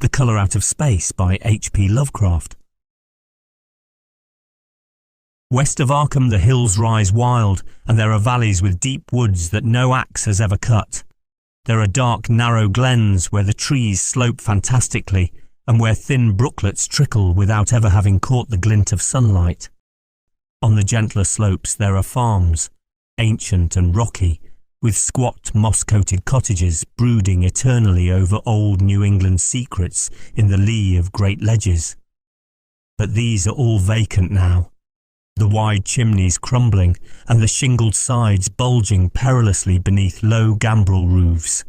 The Colour Out of Space by H.P. Lovecraft. West of Arkham the hills rise wild, and there are valleys with deep woods that no axe has ever cut. There are dark, narrow glens where the trees slope fantastically, and where thin brooklets trickle without ever having caught the glint of sunlight. On the gentler slopes there are farms, ancient and rocky, with squat moss-coated cottages brooding eternally over old New England secrets in the lee of great ledges. But these are all vacant now, the wide chimneys crumbling and the shingled sides bulging perilously beneath low gambrel roofs.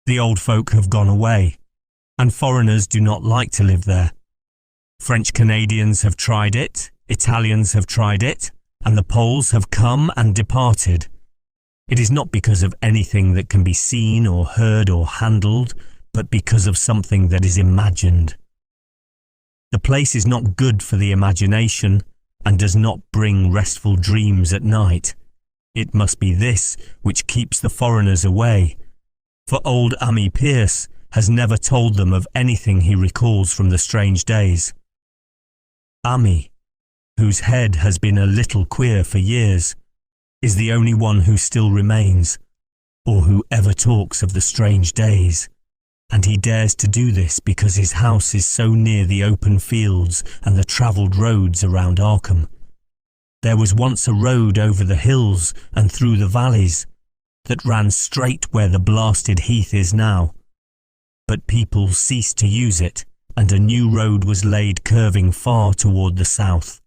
The old folk have gone away, and foreigners do not like to live there. French Canadians have tried it, Italians have tried it, and the Poles have come and departed. It is not because of anything that can be seen or heard or handled, but because of something that is imagined. The place is not good for the imagination and does not bring restful dreams at night. It must be this which keeps the foreigners away, for old Ammi Pierce has never told them of anything he recalls from the strange days. Ammi, whose head has been a little queer for years, is the only one who still remains, or who ever talks of the strange days, and he dares to do this because his house is so near the open fields and the travelled roads around Arkham. There was once a road over the hills and through the valleys that ran straight where the blasted heath is now, but people ceased to use it, and a new road was laid curving far toward the south.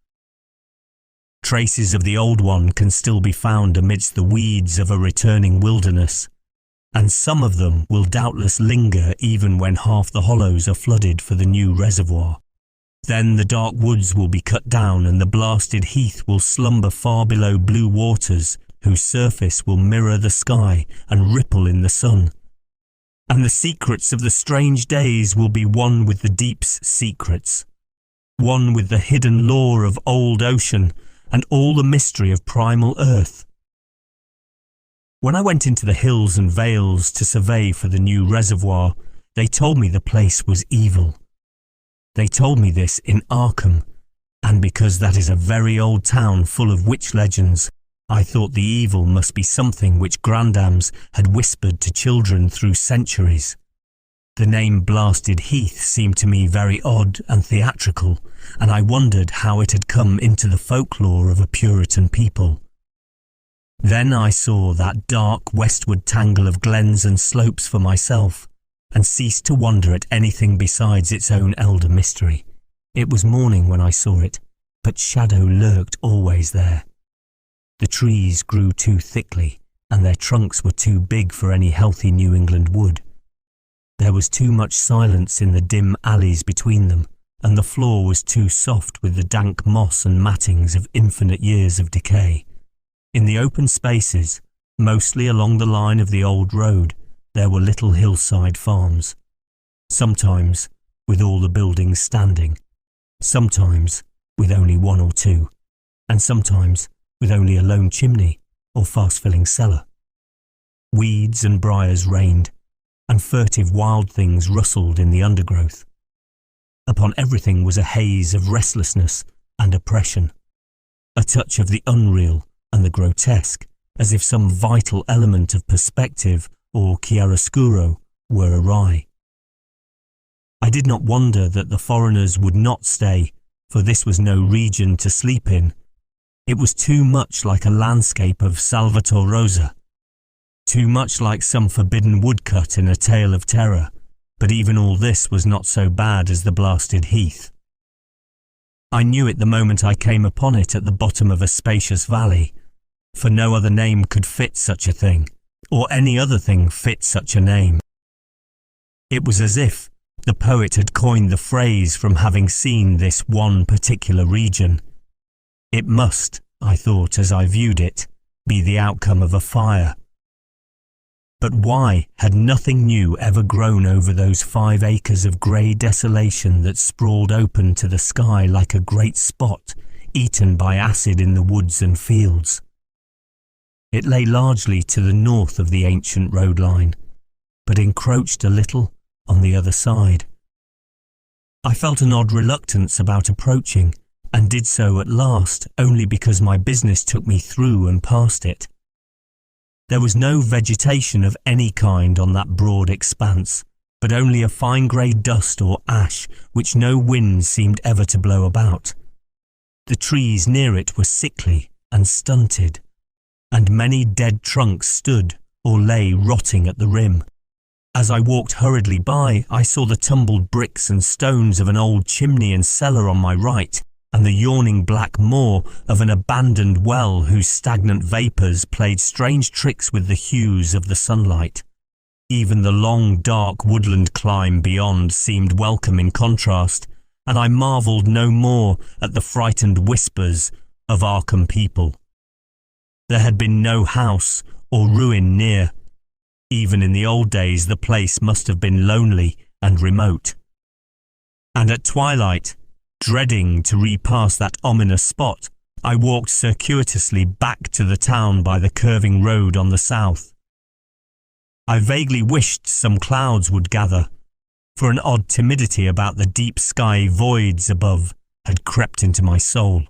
Traces of the old one can still be found amidst the weeds of a returning wilderness, and some of them will doubtless linger even when half the hollows are flooded for the new reservoir. Then the dark woods will be cut down and the blasted heath will slumber far below blue waters whose surface will mirror the sky and ripple in the sun. And the secrets of the strange days will be one with the deep's secrets, one with the hidden lore of old ocean and all the mystery of primal earth. When I went into the hills and vales to survey for the new reservoir, they told me the place was evil. They told me this in Arkham, and because that is a very old town full of witch legends, I thought the evil must be something which grandams had whispered to children through centuries. The name Blasted Heath seemed to me very odd and theatrical, and I wondered how it had come into the folklore of a Puritan people. Then I saw that dark westward tangle of glens and slopes for myself, and ceased to wonder at anything besides its own elder mystery. It was morning when I saw it, but shadow lurked always there. The trees grew too thickly, and their trunks were too big for any healthy New England wood. There was too much silence in the dim alleys between them, and the floor was too soft with the dank moss and mattings of infinite years of decay. In the open spaces, mostly along the line of the old road, there were little hillside farms, sometimes with all the buildings standing, sometimes with only one or two, and sometimes with only a lone chimney or fast-filling cellar. Weeds and briars reigned, and furtive wild things rustled in the undergrowth. Upon everything was a haze of restlessness and oppression, a touch of the unreal and the grotesque, as if some vital element of perspective or chiaroscuro were awry. I did not wonder that the foreigners would not stay, for this was no region to sleep in. It was too much like a landscape of Salvator Rosa, too much like some forbidden woodcut in a tale of terror, but even all this was not so bad as the blasted heath. I knew it the moment I came upon it at the bottom of a spacious valley, for no other name could fit such a thing, or any other thing fit such a name. It was as if the poet had coined the phrase from having seen this one particular region. It must, I thought as I viewed it, be the outcome of a fire. But why had nothing new ever grown over those 5 acres of grey desolation that sprawled open to the sky like a great spot eaten by acid in the woods and fields? It lay largely to the north of the ancient road line, but encroached a little on the other side, I felt an odd reluctance about approaching, and did so at last only because my business took me through and past it. There was no vegetation of any kind on that broad expanse, but only a fine grey dust or ash which no wind seemed ever to blow about. The trees near it were sickly and stunted, and many dead trunks stood or lay rotting at the rim. As I walked hurriedly by, I saw the tumbled bricks and stones of an old chimney and cellar on my right, and the yawning black maw of an abandoned well whose stagnant vapours played strange tricks with the hues of the sunlight. Even the long, dark woodland climb beyond seemed welcome in contrast, and I marvelled no more at the frightened whispers of Arkham people. There had been no house or ruin near. Even in the old days the place must have been lonely and remote. And at twilight, dreading to repass that ominous spot, I walked circuitously back to the town by the curving road on the south. I vaguely wished some clouds would gather, for an odd timidity about the deep sky voids above had crept into my soul.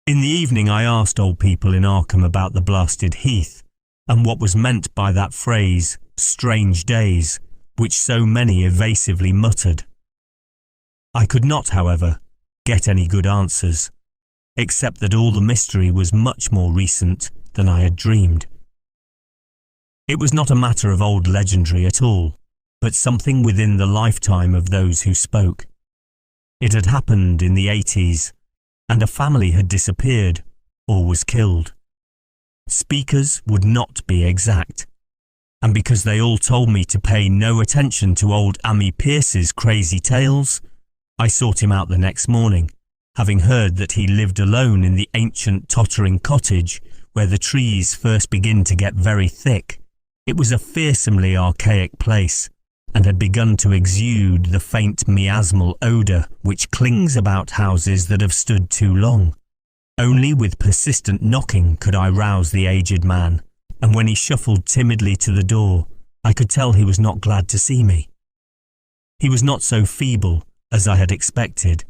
In the evening I asked old people in Arkham about the blasted heath, and what was meant by that phrase, strange days, which so many evasively muttered. I could not, however, get any good answers, except that all the mystery was much more recent than I had dreamed. It was not a matter of old legendary at all, but something within the lifetime of those who spoke. It had happened in the 80s, and a family had disappeared or was killed. Speakers would not be exact, and because they all told me to pay no attention to old Ammi Pierce's crazy tales, I sought him out the next morning, having heard that he lived alone in the ancient tottering cottage where the trees first begin to get very thick. It was a fearsomely archaic place, and had begun to exude the faint miasmal odour which clings about houses that have stood too long. Only with persistent knocking could I rouse the aged man, and when he shuffled timidly to the door, I could tell he was not glad to see me. He was not so feeble as I had expected,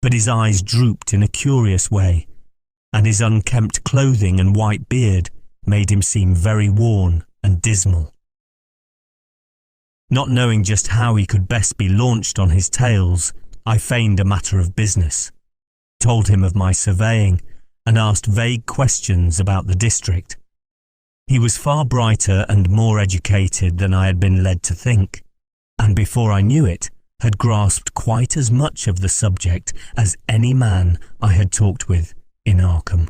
but his eyes drooped in a curious way, and his unkempt clothing and white beard made him seem very worn and dismal. Not knowing just how he could best be launched on his tales, I feigned a matter of business, told him of my surveying, and asked vague questions about the district. He was far brighter and more educated than I had been led to think, and before I knew it, had grasped quite as much of the subject as any man I had talked with in Arkham.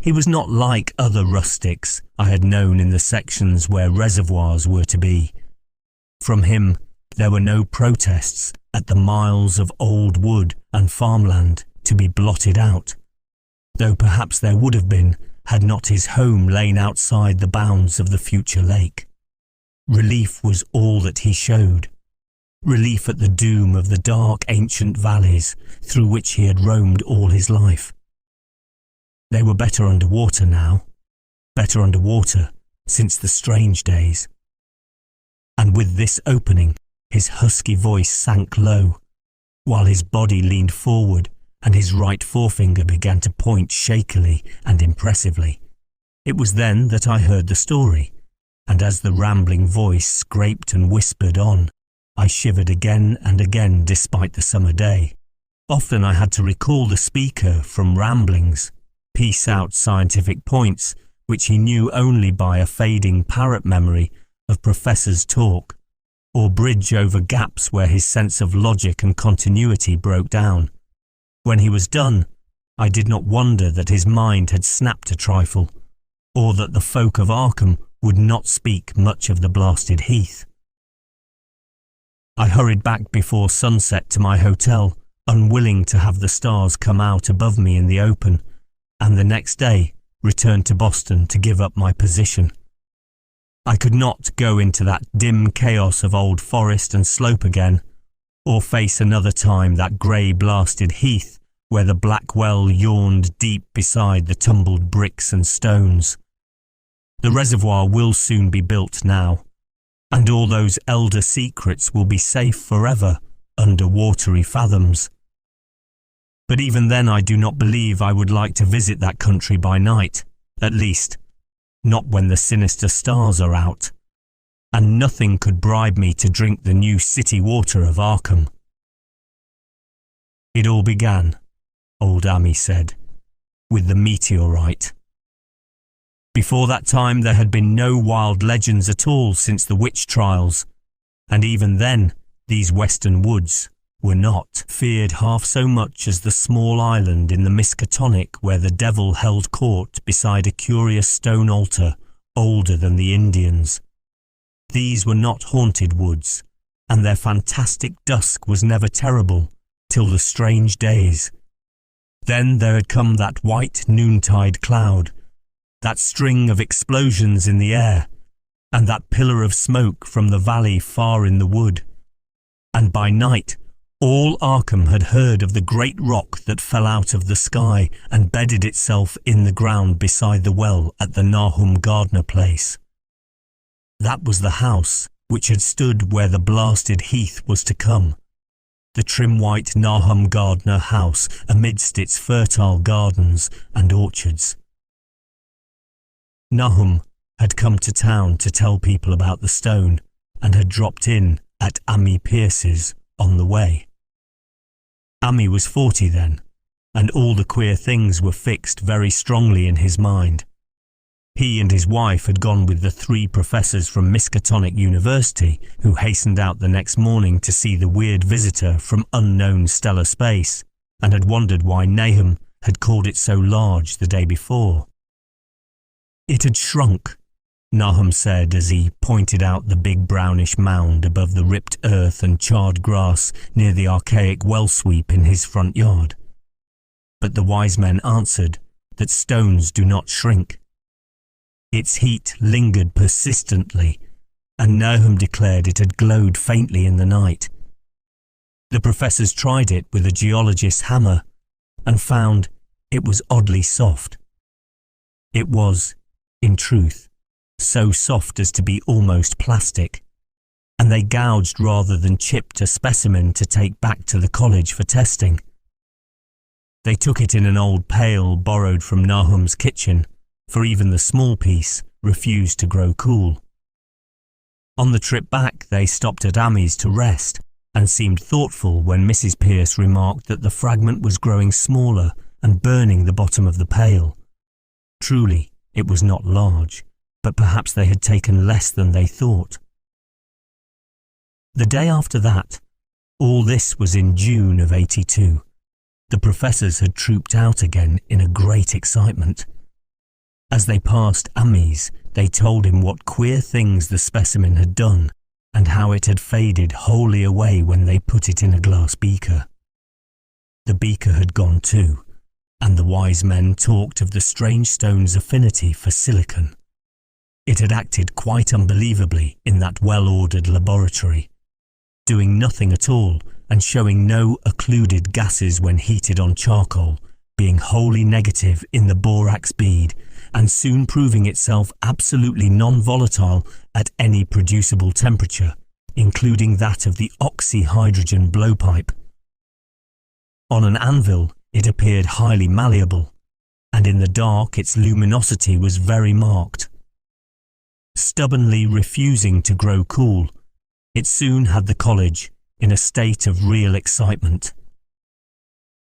He was not like other rustics I had known in the sections where reservoirs were to be. From him there were no protests at the miles of old wood and farmland to be blotted out, though perhaps there would have been had not his home lain outside the bounds of the future lake. Relief was all that he showed, relief at the doom of the dark ancient valleys through which he had roamed all his life. They were better under water now, better under water since the strange days. And with this opening, his husky voice sank low, while his body leaned forward and his right forefinger began to point shakily and impressively. It was then that I heard the story, and as the rambling voice scraped and whispered on, I shivered again and again despite the summer day. Often I had to recall the speaker from ramblings, piece out scientific points which he knew only by a fading parrot memory of professors' talk, or bridge over gaps where his sense of logic and continuity broke down. When he was done, I did not wonder that his mind had snapped a trifle, or that the folk of Arkham would not speak much of the blasted heath. I hurried back before sunset to my hotel, unwilling to have the stars come out above me in the open, and the next day returned to Boston to give up my position. I could not go into that dim chaos of old forest and slope again, or face another time that grey blasted heath where the black well yawned deep beside the tumbled bricks and stones. The reservoir will soon be built now, and all those elder secrets will be safe forever underwatery fathoms. But even then I do not believe I would like to visit that country by night, at least, not when the sinister stars are out, and nothing could bribe me to drink the new city water of Arkham. It all began, old Amy said, with the meteorite. Before that time there had been no wild legends at all since the witch trials, and even then these western woods were not feared half so much as the small island in the Miskatonic where the devil held court beside a curious stone altar older than the Indians. These were not haunted woods, and their fantastic dusk was never terrible till the strange days. Then there had come that white noontide cloud, that string of explosions in the air, and that pillar of smoke from the valley far in the wood. And by night, all Arkham had heard of the great rock that fell out of the sky and bedded itself in the ground beside the well at the Nahum Gardner place. That was the house which had stood where the blasted heath was to come, the trim white Nahum Gardner house amidst its fertile gardens and orchards. Nahum had come to town to tell people about the stone and had dropped in at Amy Pierce's on the way. Amy was 40 then, and all the queer things were fixed very strongly in his mind. He and his wife had gone with the 3 professors from Miskatonic University who hastened out the next morning to see the weird visitor from unknown stellar space, and had wondered why Nahum had called it so large the day before. It had shrunk, Nahum said as he pointed out the big brownish mound above the ripped earth and charred grass near the archaic well sweep in his front yard. But the wise men answered that stones do not shrink. Its heat lingered persistently, and Nahum declared it had glowed faintly in the night. The professors tried it with a geologist's hammer and found it was oddly soft. It was, in truth, so soft as to be almost plastic, and they gouged rather than chipped a specimen to take back to the college for testing. They took it in an old pail borrowed from Nahum's kitchen, for even the small piece refused to grow cool. On the trip back they stopped at Amy's to rest, and seemed thoughtful when Mrs. Pierce remarked that the fragment was growing smaller and burning the bottom of the pail. Truly, it was not large, but perhaps they had taken less than they thought. The day after that, all this was in June of '82, the professors had trooped out again in a great excitement. As they passed Amy's, they told him what queer things the specimen had done, and how it had faded wholly away when they put it in a glass beaker. The beaker had gone too, and the wise men talked of the strange stone's affinity for silicon. It had acted quite unbelievably in that well-ordered laboratory, doing nothing at all and showing no occluded gases when heated on charcoal, being wholly negative in the borax bead, and soon proving itself absolutely non-volatile at any producible temperature, including that of the oxyhydrogen blowpipe. On an anvil, it appeared highly malleable, and in the dark its luminosity was very marked. Stubbornly refusing to grow cool, it soon had the college in a state of real excitement.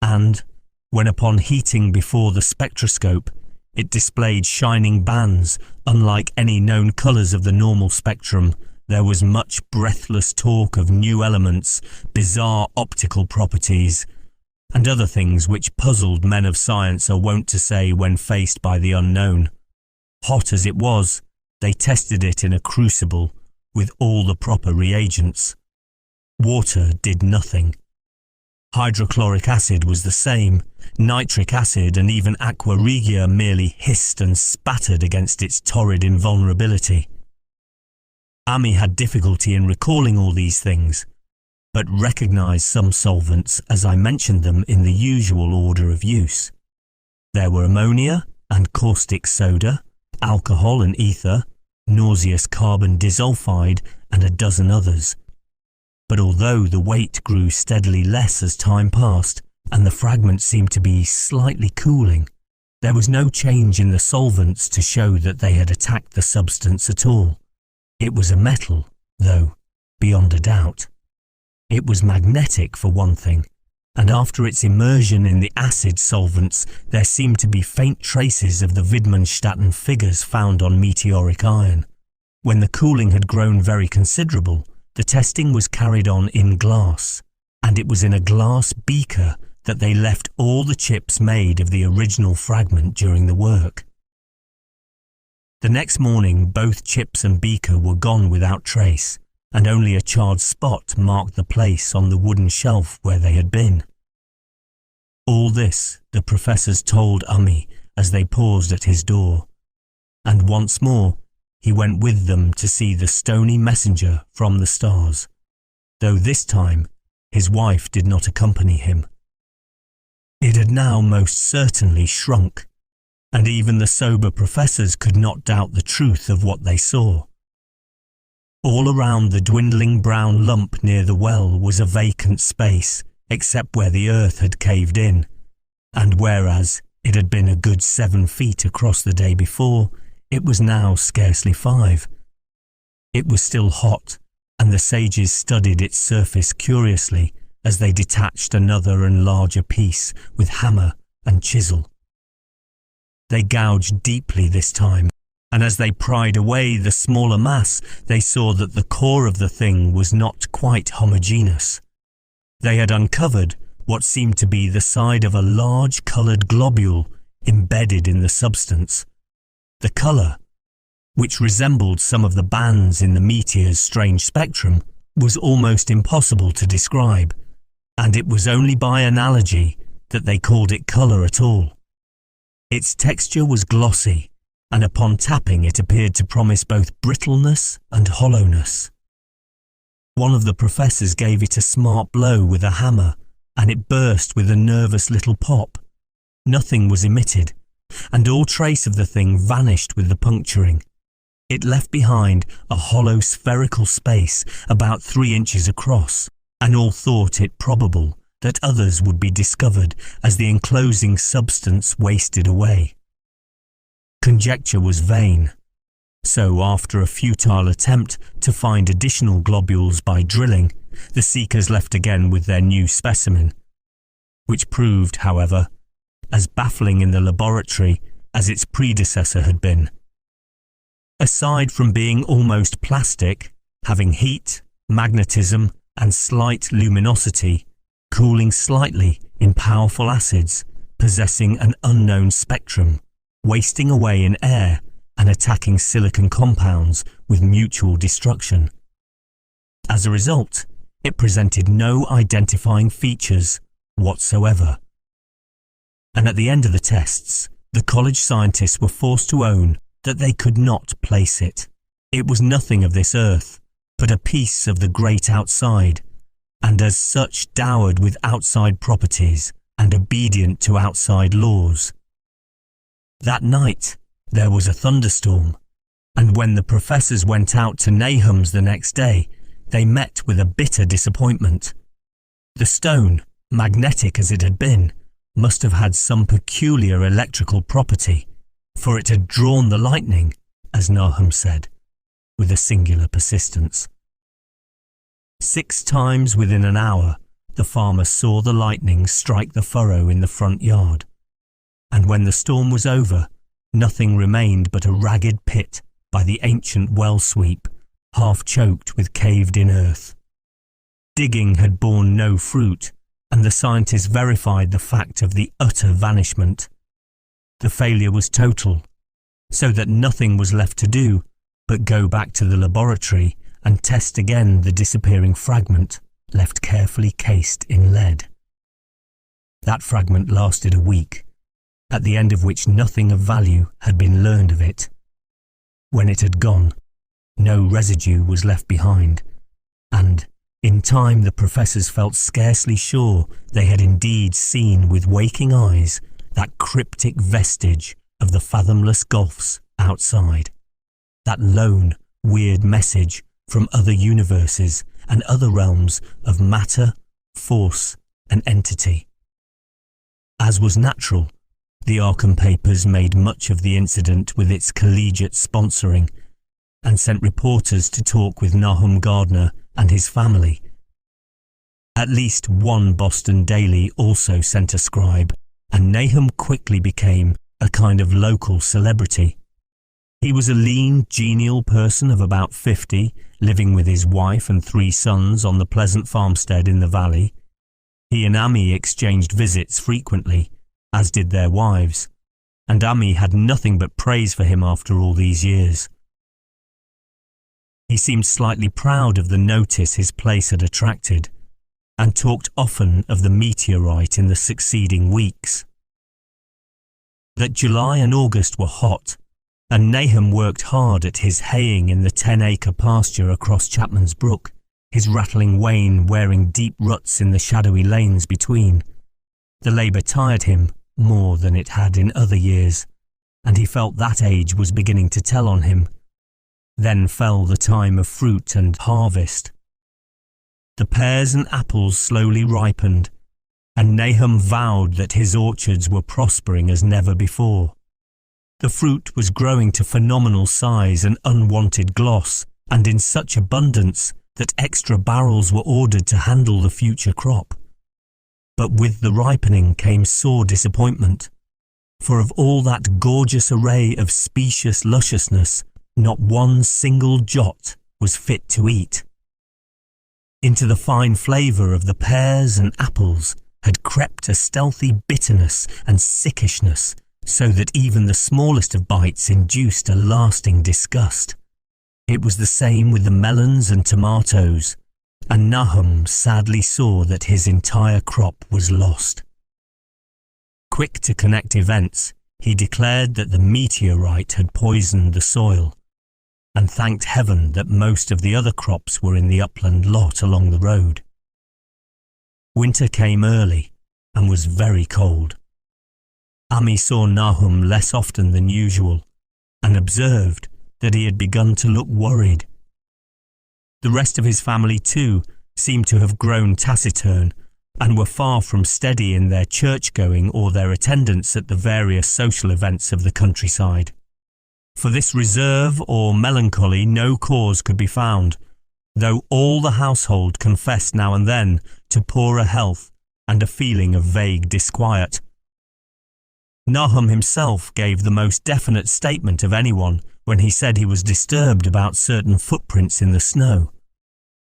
And, when upon heating before the spectroscope, it displayed shining bands unlike any known colours of the normal spectrum, there was much breathless talk of new elements, bizarre optical properties, and other things which puzzled men of science are wont to say when faced by the unknown. Hot as it was, they tested it in a crucible with all the proper reagents. Water did nothing. Hydrochloric acid was the same. Nitric acid and even aqua regia merely hissed and spattered against its torrid invulnerability. Amy had difficulty in recalling all these things, but recognised some solvents as I mentioned them in the usual order of use. There were ammonia and caustic soda, alcohol and ether, nauseous carbon disulfide, and a dozen others. but although the weight grew steadily less as time passed, and the fragment seemed to be slightly cooling, there was no change in the solvents to show that they had attacked the substance at all. It was a metal, though, beyond a doubt. It was magnetic for one thing, and after its immersion in the acid solvents, there seemed to be faint traces of the Wittgenstein figures found on meteoric iron. When the cooling had grown very considerable, the testing was carried on in glass, and it was in a glass beaker that they left all the chips made of the original fragment during the work. The next morning, both chips and beaker were gone without trace, and only a charred spot marked the place on the wooden shelf where they had been. All this the professors told Ummi as they paused at his door, and once more he went with them to see the stony messenger from the stars, though this time his wife did not accompany him. It had now most certainly shrunk, and even the sober professors could not doubt the truth of what they saw. All around the dwindling brown lump near the well was a vacant space, except where the earth had caved in, and whereas it had been a good 7 feet across the day before, it was now scarcely 5. It was still hot, and the sages studied its surface curiously as they detached another and larger piece with hammer and chisel. They gouged deeply this time, and as they pried away the smaller mass, they saw that the core of the thing was not quite homogeneous. They had uncovered what seemed to be the side of a large coloured globule embedded in the substance. The colour, which resembled some of the bands in the meteor's strange spectrum, was almost impossible to describe, and it was only by analogy that they called it colour at all. Its texture was glossy, and upon tapping it appeared to promise both brittleness and hollowness. One of the professors gave it a smart blow with a hammer, and it burst with a nervous little pop. Nothing was emitted, and all trace of the thing vanished with the puncturing. It left behind a hollow spherical space about 3 inches across, and all thought it probable that others would be discovered as the enclosing substance wasted away. Conjecture was vain, so after a futile attempt to find additional globules by drilling, the seekers left again with their new specimen, which proved, however, as baffling in the laboratory as its predecessor had been. Aside from being almost plastic, having heat, magnetism, and slight luminosity, cooling slightly in powerful acids, possessing an unknown spectrum, wasting away in air and attacking silicon compounds with mutual destruction. As a result, it presented no identifying features whatsoever. And at the end of the tests, the college scientists were forced to own that they could not place it. It was nothing of this earth, but a piece of the great outside, and as such dowered with outside properties and obedient to outside laws. That night, there was a thunderstorm, and when the professors went out to Nahum's the next day, they met with a bitter disappointment. The stone, magnetic as it had been, must have had some peculiar electrical property, for it had drawn the lightning, as Nahum said, with a singular persistence. 6 times within an hour, the farmer saw the lightning strike the furrow in the front yard, and when the storm was over, nothing remained but a ragged pit by the ancient well sweep, half choked with caved-in earth. Digging had borne no fruit, and the scientists verified the fact of the utter vanishment. The failure was total, so that nothing was left to do but go back to the laboratory and test again the disappearing fragment left carefully cased in lead. That fragment lasted a week, at the end of which nothing of value had been learned of it. When it had gone, no residue was left behind, and in time the professors felt scarcely sure they had indeed seen with waking eyes that cryptic vestige of the fathomless gulfs outside, that lone, weird message from other universes and other realms of matter, force, and entity. As was natural, the Arkham papers made much of the incident with its collegiate sponsoring and sent reporters to talk with Nahum Gardner and his family. At least one Boston daily also sent a scribe, and Nahum quickly became a kind of local celebrity. He was a lean, genial person of about 50, living with his wife and 3 sons on the pleasant farmstead in the valley. He and Amy exchanged visits frequently, as did their wives, and Amy had nothing but praise for him after all these years. He seemed slightly proud of the notice his place had attracted, and talked often of the meteorite in the succeeding weeks. That July and August were hot, and Nahum worked hard at his haying in the 10-acre pasture across Chapman's Brook, his rattling wain wearing deep ruts in the shadowy lanes between. The labour tired him more than it had in other years, and he felt that age was beginning to tell on him. Then fell the time of fruit and harvest. The pears and apples slowly ripened, and Nahum vowed that his orchards were prospering as never before. The fruit was growing to phenomenal size and unwanted gloss, and in such abundance that extra barrels were ordered to handle the future crop. But with the ripening came sore disappointment, for of all that gorgeous array of specious lusciousness, not one single jot was fit to eat. Into the fine flavour of the pears and apples had crept a stealthy bitterness and sickishness, so that even the smallest of bites induced a lasting disgust. It was the same with the melons and tomatoes, and Nahum sadly saw that his entire crop was lost. Quick to connect events, he declared that the meteorite had poisoned the soil, and thanked heaven that most of the other crops were in the upland lot along the road. Winter came early and was very cold. Amy saw Nahum less often than usual, and observed that he had begun to look worried. The rest of his family, too, seemed to have grown taciturn, and were far from steady in their church-going or their attendance at the various social events of the countryside. For this reserve or melancholy no cause could be found, though all the household confessed now and then to poorer health and a feeling of vague disquiet. Nahum himself gave the most definite statement of anyone when he said he was disturbed about certain footprints in the snow.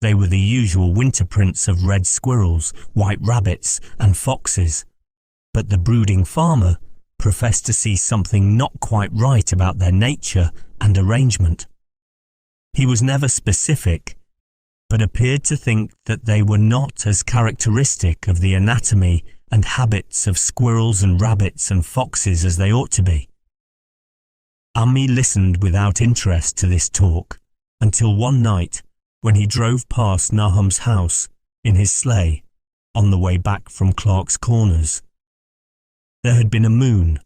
They were the usual winter prints of red squirrels, white rabbits, and foxes, but the brooding farmer professed to see something not quite right about their nature and arrangement. He was never specific, but appeared to think that they were not as characteristic of the anatomy and habits of squirrels and rabbits and foxes as they ought to be. Amy listened without interest to this talk until one night when he drove past Nahum's house in his sleigh on the way back from Clark's Corners. There had been a moon,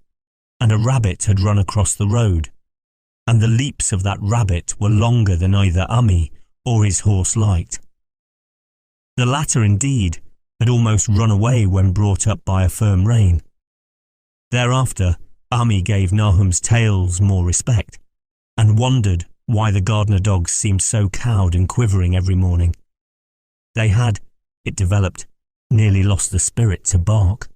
and a rabbit had run across the road, and the leaps of that rabbit were longer than either Amy or his horse liked. The latter, indeed, had almost run away when brought up by a firm rein. Thereafter, Amy gave Nahum's tales more respect, and wondered why the Gardner dogs seemed so cowed and quivering every morning. They had, it developed, nearly lost the spirit to bark.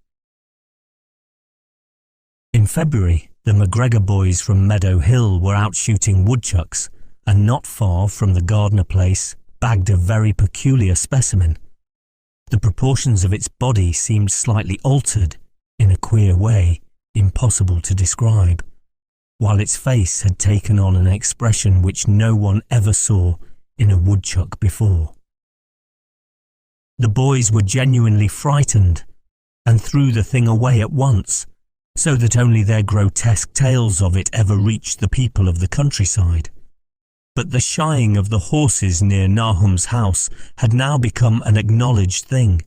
In February, the McGregor boys from Meadow Hill were out shooting woodchucks, and not far from the Gardner place bagged a very peculiar specimen. The proportions of its body seemed slightly altered, in a queer way, impossible to describe, while its face had taken on an expression which no one ever saw in a woodchuck before. The boys were genuinely frightened, and threw the thing away at once, so that only their grotesque tales of it ever reached the people of the countryside. But the shying of the horses near Nahum's house had now become an acknowledged thing,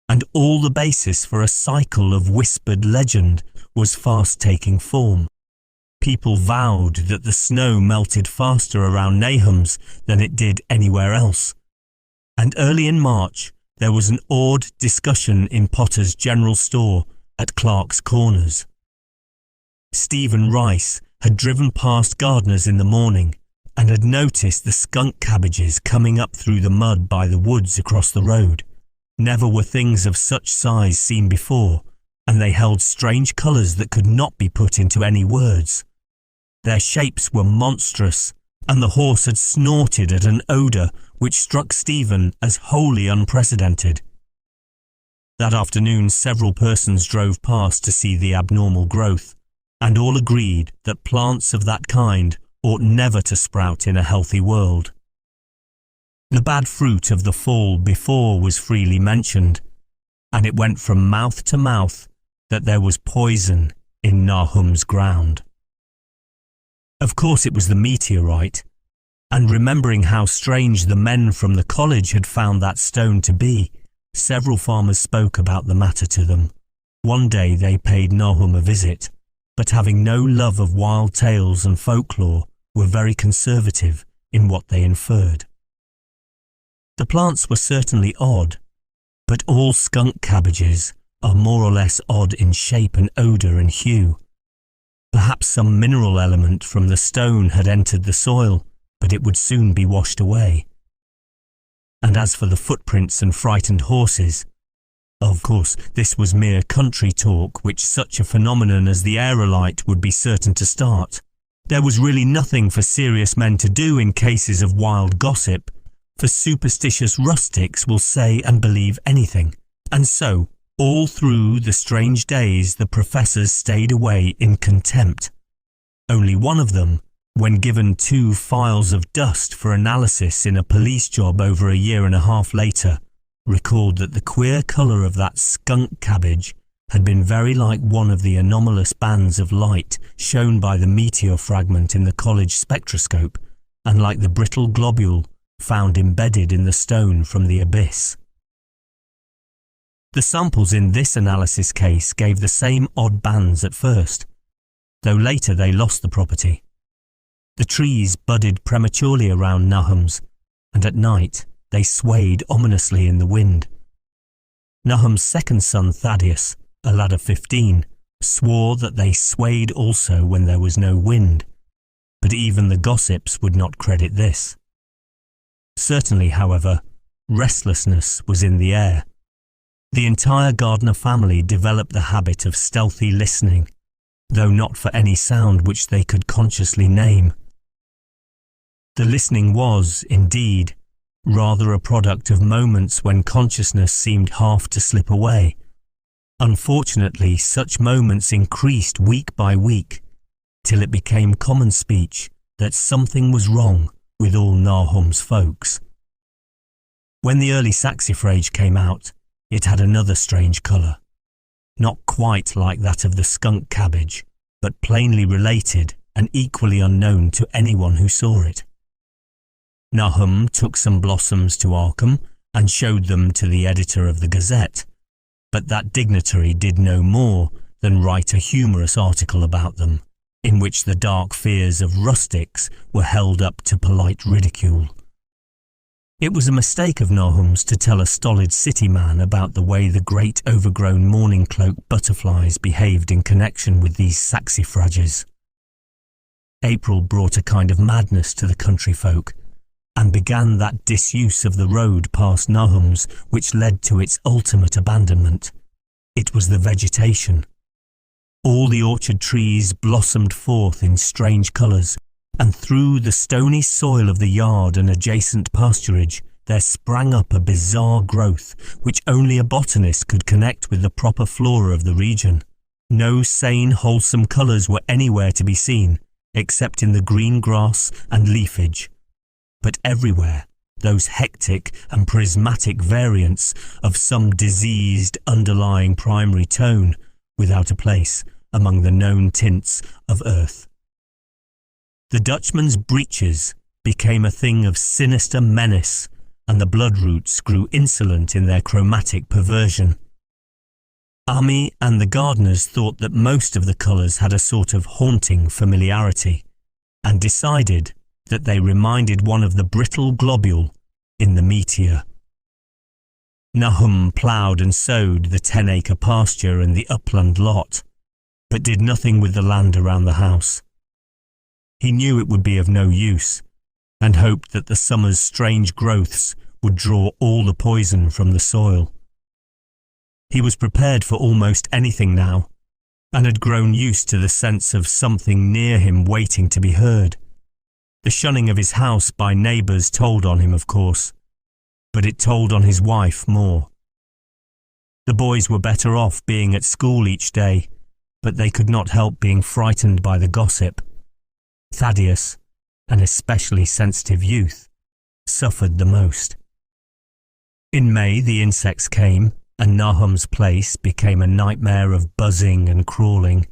and all the basis for a cycle of whispered legend was fast taking form. People vowed that the snow melted faster around Nahum's than it did anywhere else. And early in March, there was an awed discussion in Potter's general store at Clark's Corners. Stephen Rice had driven past Gardners in the morning and had noticed the skunk cabbages coming up through the mud by the woods across the road. Never were things of such size seen before, and they held strange colours that could not be put into any words. Their shapes were monstrous, and the horse had snorted at an odour which struck Stephen as wholly unprecedented. That afternoon several persons drove past to see the abnormal growth, and all agreed that plants of that kind ought never to sprout in a healthy world. The bad fruit of the fall before was freely mentioned, and it went from mouth to mouth that there was poison in Nahum's ground. Of course it was the meteorite, and remembering how strange the men from the college had found that stone to be, several farmers spoke about the matter to them. One day they paid Nahum a visit, but having no love of wild tales and folklore, were very conservative in what they inferred. The plants were certainly odd, but all skunk cabbages are more or less odd in shape and odour and hue. Perhaps some mineral element from the stone had entered the soil, but it would soon be washed away. And as for the footprints and frightened horses, of course this was mere country talk which such a phenomenon as the aerolite would be certain to start. There was really nothing for serious men to do in cases of wild gossip, for superstitious rustics will say and believe anything. And so, all through the strange days the professors stayed away in contempt. Only one of them, when given 2 files of dust for analysis in a police job over a year and a half later, recalled that the queer colour of that skunk cabbage had been very like one of the anomalous bands of light shown by the meteor fragment in the college spectroscope, and like the brittle globule found embedded in the stone from the abyss. The samples in this analysis case gave the same odd bands at first, though later they lost the property. The trees budded prematurely around Nahum's, and at night they swayed ominously in the wind. Nahum's second son Thaddeus, a lad of 15, swore that they swayed also when there was no wind, but even the gossips would not credit this. Certainly, however, restlessness was in the air. The entire Gardner family developed the habit of stealthy listening, though not for any sound which they could consciously name. The listening was, indeed, rather a product of moments when consciousness seemed half to slip away. Unfortunately, such moments increased week by week, till it became common speech that something was wrong with all Nahum's folks. When the early saxifrage came out, it had another strange colour, not quite like that of the skunk cabbage, but plainly related and equally unknown to anyone who saw it. Nahum took some blossoms to Arkham and showed them to the editor of the Gazette, but that dignitary did no more than write a humorous article about them, in which the dark fears of rustics were held up to polite ridicule. It was a mistake of Nahum's to tell a stolid city man about the way the great overgrown mourning cloak butterflies behaved in connection with these saxifrages. April brought a kind of madness to the country folk, and began that disuse of the road past Nahum's which led to its ultimate abandonment. It was the vegetation. All the orchard trees blossomed forth in strange colours, and through the stony soil of the yard and adjacent pasturage there sprang up a bizarre growth which only a botanist could connect with the proper flora of the region. No sane, wholesome colours were anywhere to be seen, except in the green grass and leafage, but everywhere those hectic and prismatic variants of some diseased underlying primary tone without a place among the known tints of earth. The Dutchman's breeches became a thing of sinister menace, and the bloodroots grew insolent in their chromatic perversion. Ami and the Gardners thought that most of the colours had a sort of haunting familiarity, and decided that they reminded one of the brittle globule in the meteor. Nahum ploughed and sowed the 10-acre pasture and the upland lot, but did nothing with the land around the house. He knew it would be of no use, and hoped that the summer's strange growths would draw all the poison from the soil. He was prepared for almost anything now, and had grown used to the sense of something near him waiting to be heard. The shunning of his house by neighbours told on him, of course, but it told on his wife more. The boys were better off being at school each day, but they could not help being frightened by the gossip. Thaddeus, an especially sensitive youth, suffered the most. In May the insects came, and Nahum's place became a nightmare of buzzing and crawling.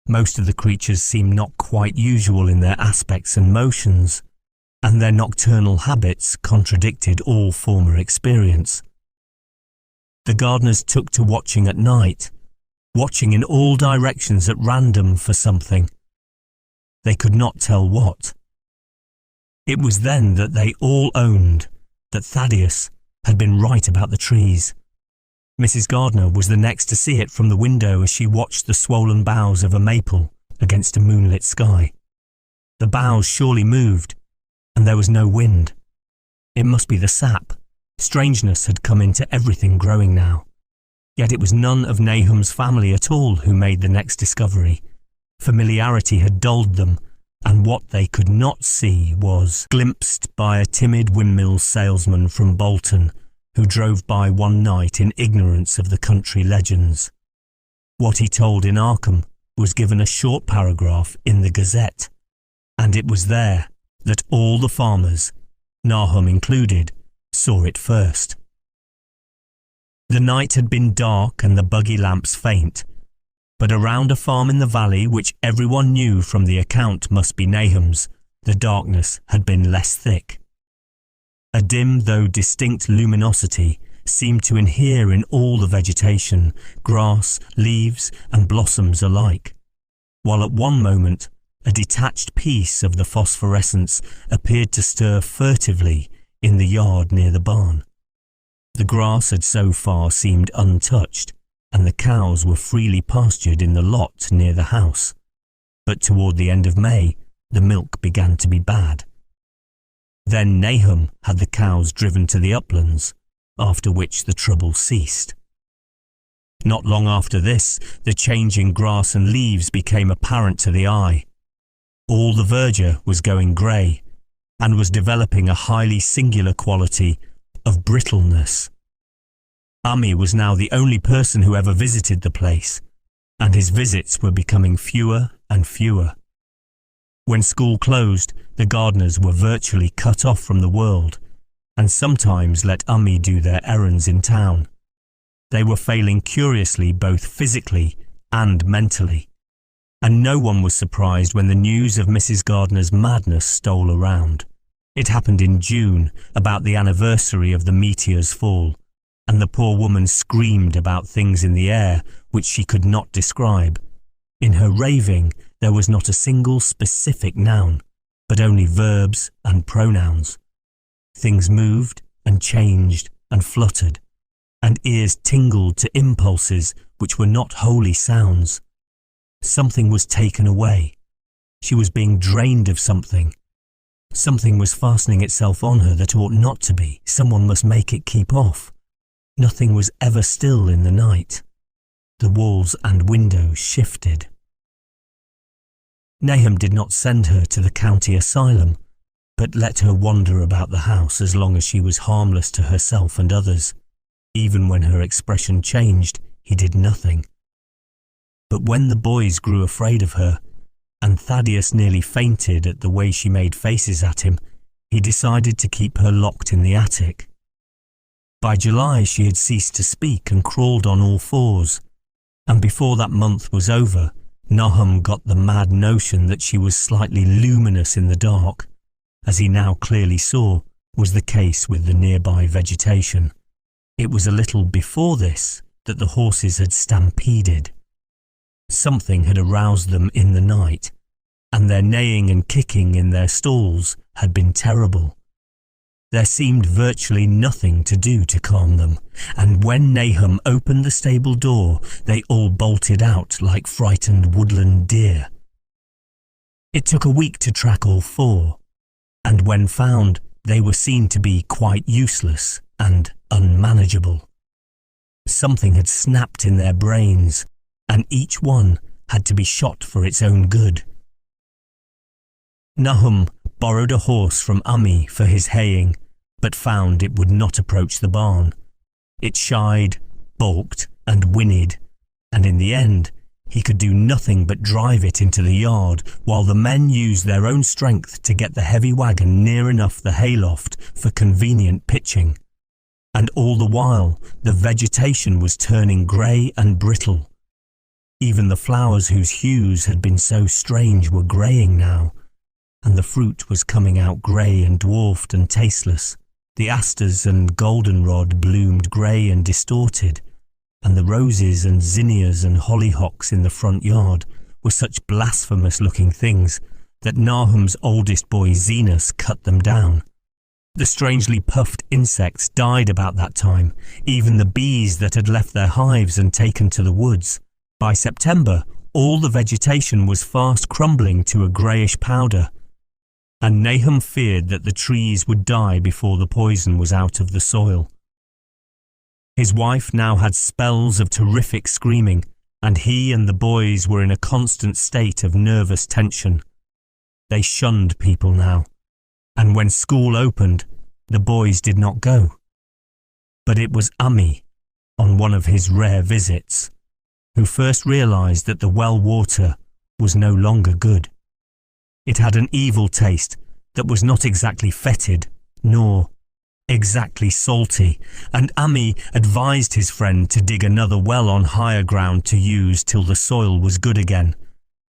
Most of the creatures seemed not quite usual in their aspects and motions, and their nocturnal habits contradicted all former experience. The Gardners took to watching at night, watching in all directions at random for something. They could not tell what. It was then that they all owned that Thaddeus had been right about the trees. Mrs. Gardner was the next to see it from the window as she watched the swollen boughs of a maple against a moonlit sky. The boughs surely moved, and there was no wind. It must be the sap. Strangeness had come into everything growing now. Yet it was none of Nahum's family at all who made the next discovery. Familiarity had dulled them, and what they could not see was glimpsed by a timid windmill salesman from Bolton who drove by one night in ignorance of the country legends. What he told in Arkham was given a short paragraph in the Gazette, and it was there that all the farmers, Nahum included, saw it first. The night had been dark and the buggy lamps faint, but around a farm in the valley which everyone knew from the account must be Nahum's, the darkness had been less thick. A dim though distinct luminosity seemed to inhere in all the vegetation, grass, leaves and blossoms alike, while at one moment a detached piece of the phosphorescence appeared to stir furtively in the yard near the barn. The grass had so far seemed untouched, and the cows were freely pastured in the lot near the house, but toward the end of May the milk began to be bad. Then Nahum had the cows driven to the uplands, after which the trouble ceased. Not long after this, the change in grass and leaves became apparent to the eye. All the verdure was going grey, and was developing a highly singular quality of brittleness. Ami was now the only person who ever visited the place, and his visits were becoming fewer and fewer. When school closed, the Gardners were virtually cut off from the world, and sometimes let Ami do their errands in town. They were failing curiously both physically and mentally, and no one was surprised when the news of Mrs. Gardner's madness stole around. It happened in June, about the anniversary of the meteor's fall, and the poor woman screamed about things in the air which she could not describe. In her raving, there was not a single specific noun, but only verbs and pronouns. Things moved and changed and fluttered, and ears tingled to impulses which were not wholly sounds. Something was taken away. She was being drained of something. Something was fastening itself on her that ought not to be. Someone must make it keep off. Nothing was ever still in the night. The walls and windows shifted. Nahum did not send her to the county asylum, but let her wander about the house as long as she was harmless to herself and others. Even when her expression changed, he did nothing. But when the boys grew afraid of her, and Thaddeus nearly fainted at the way she made faces at him, he decided to keep her locked in the attic. By July she had ceased to speak and crawled on all fours, and before that month was over, Nahum got the mad notion that she was slightly luminous in the dark, as he now clearly saw was the case with the nearby vegetation. It was a little before this that the horses had stampeded. Something had aroused them in the night, and their neighing and kicking in their stalls had been terrible. There seemed virtually nothing to do to calm them, and when Nahum opened the stable door, they all bolted out like frightened woodland deer. It took a week to track all four, and when found, they were seen to be quite useless and unmanageable. Something had snapped in their brains, and each one had to be shot for its own good. Nahum borrowed a horse from Ami for his haying, but found it would not approach the barn. It shied, balked, and whinnied, and in the end, he could do nothing but drive it into the yard while the men used their own strength to get the heavy wagon near enough the hayloft for convenient pitching. And all the while, the vegetation was turning grey and brittle. Even the flowers whose hues had been so strange were greying now, and the fruit was coming out grey and dwarfed and tasteless. The asters and goldenrod bloomed grey and distorted, and the roses and zinnias and hollyhocks in the front yard were such blasphemous-looking things that Nahum's oldest boy Zenas cut them down. The strangely puffed insects died about that time, even the bees that had left their hives and taken to the woods. By September, all the vegetation was fast crumbling to a greyish powder, and Nahum feared that the trees would die before the poison was out of the soil. His wife now had spells of terrific screaming, and he and the boys were in a constant state of nervous tension. They shunned people now, and when school opened, the boys did not go. But it was Ami, on one of his rare visits, who first realized that the well water was no longer good. It had an evil taste that was not exactly fetid, nor exactly salty, and Ami advised his friend to dig another well on higher ground to use till the soil was good again.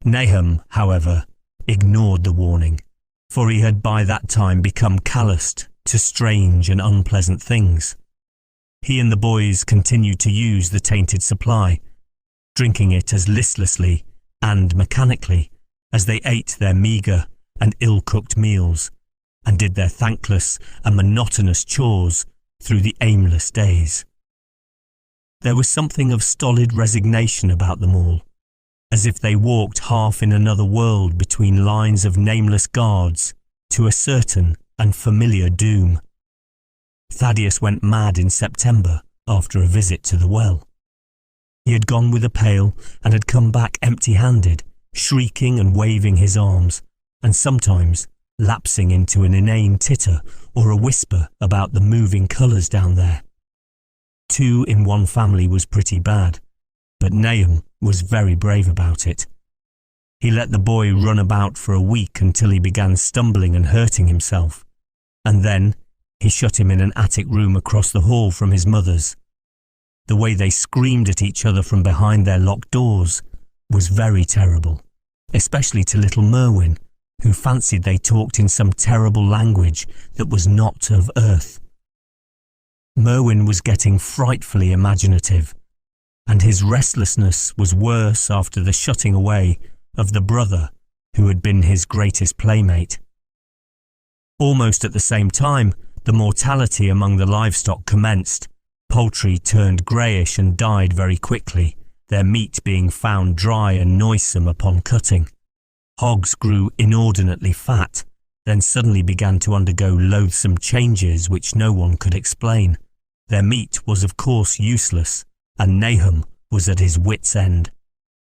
Nahum, however, ignored the warning, for he had by that time become calloused to strange and unpleasant things. He and the boys continued to use the tainted supply, drinking it as listlessly and mechanically as they ate their meagre and ill-cooked meals and did their thankless and monotonous chores through the aimless days. There was something of stolid resignation about them all, as if they walked half in another world between lines of nameless guards to a certain and familiar doom. Thaddeus went mad in September after a visit to the well. He had gone with a pail and had come back empty-handed, shrieking and waving his arms, and sometimes lapsing into an inane titter or a whisper about the moving colours down there. 2 in one family was pretty bad, but Nahum was very brave about it. He let the boy run about for a week until he began stumbling and hurting himself, and then he shut him in an attic room across the hall from his mother's. The way they screamed at each other from behind their locked doors was very terrible, especially to little Merwin, who fancied they talked in some terrible language that was not of earth. Merwin was getting frightfully imaginative, and his restlessness was worse after the shutting away of the brother who had been his greatest playmate. Almost at the same time, the mortality among the livestock commenced. Poultry turned greyish and died very quickly, their meat being found dry and noisome upon cutting. Hogs grew inordinately fat, then suddenly began to undergo loathsome changes which no one could explain. Their meat was of course useless, and Nahum was at his wit's end.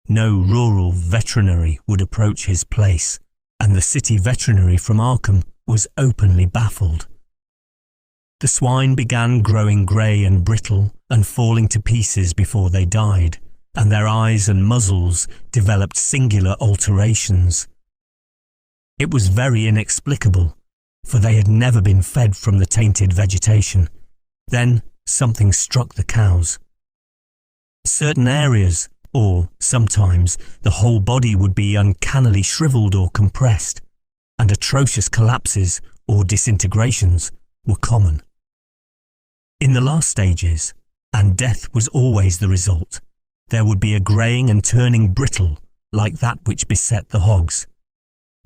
No rural veterinary would approach his place, and the city veterinary from Arkham was openly baffled. The swine began growing grey and brittle and falling to pieces before they died, and their eyes and muzzles developed singular alterations. It was very inexplicable, for they had never been fed from the tainted vegetation. Then something struck the cows. Certain areas, or sometimes the whole body, would be uncannily shriveled or compressed, and atrocious collapses or disintegrations were common. In the last stages, And death was always the result. There would be a greying and turning brittle, like that which beset the hogs.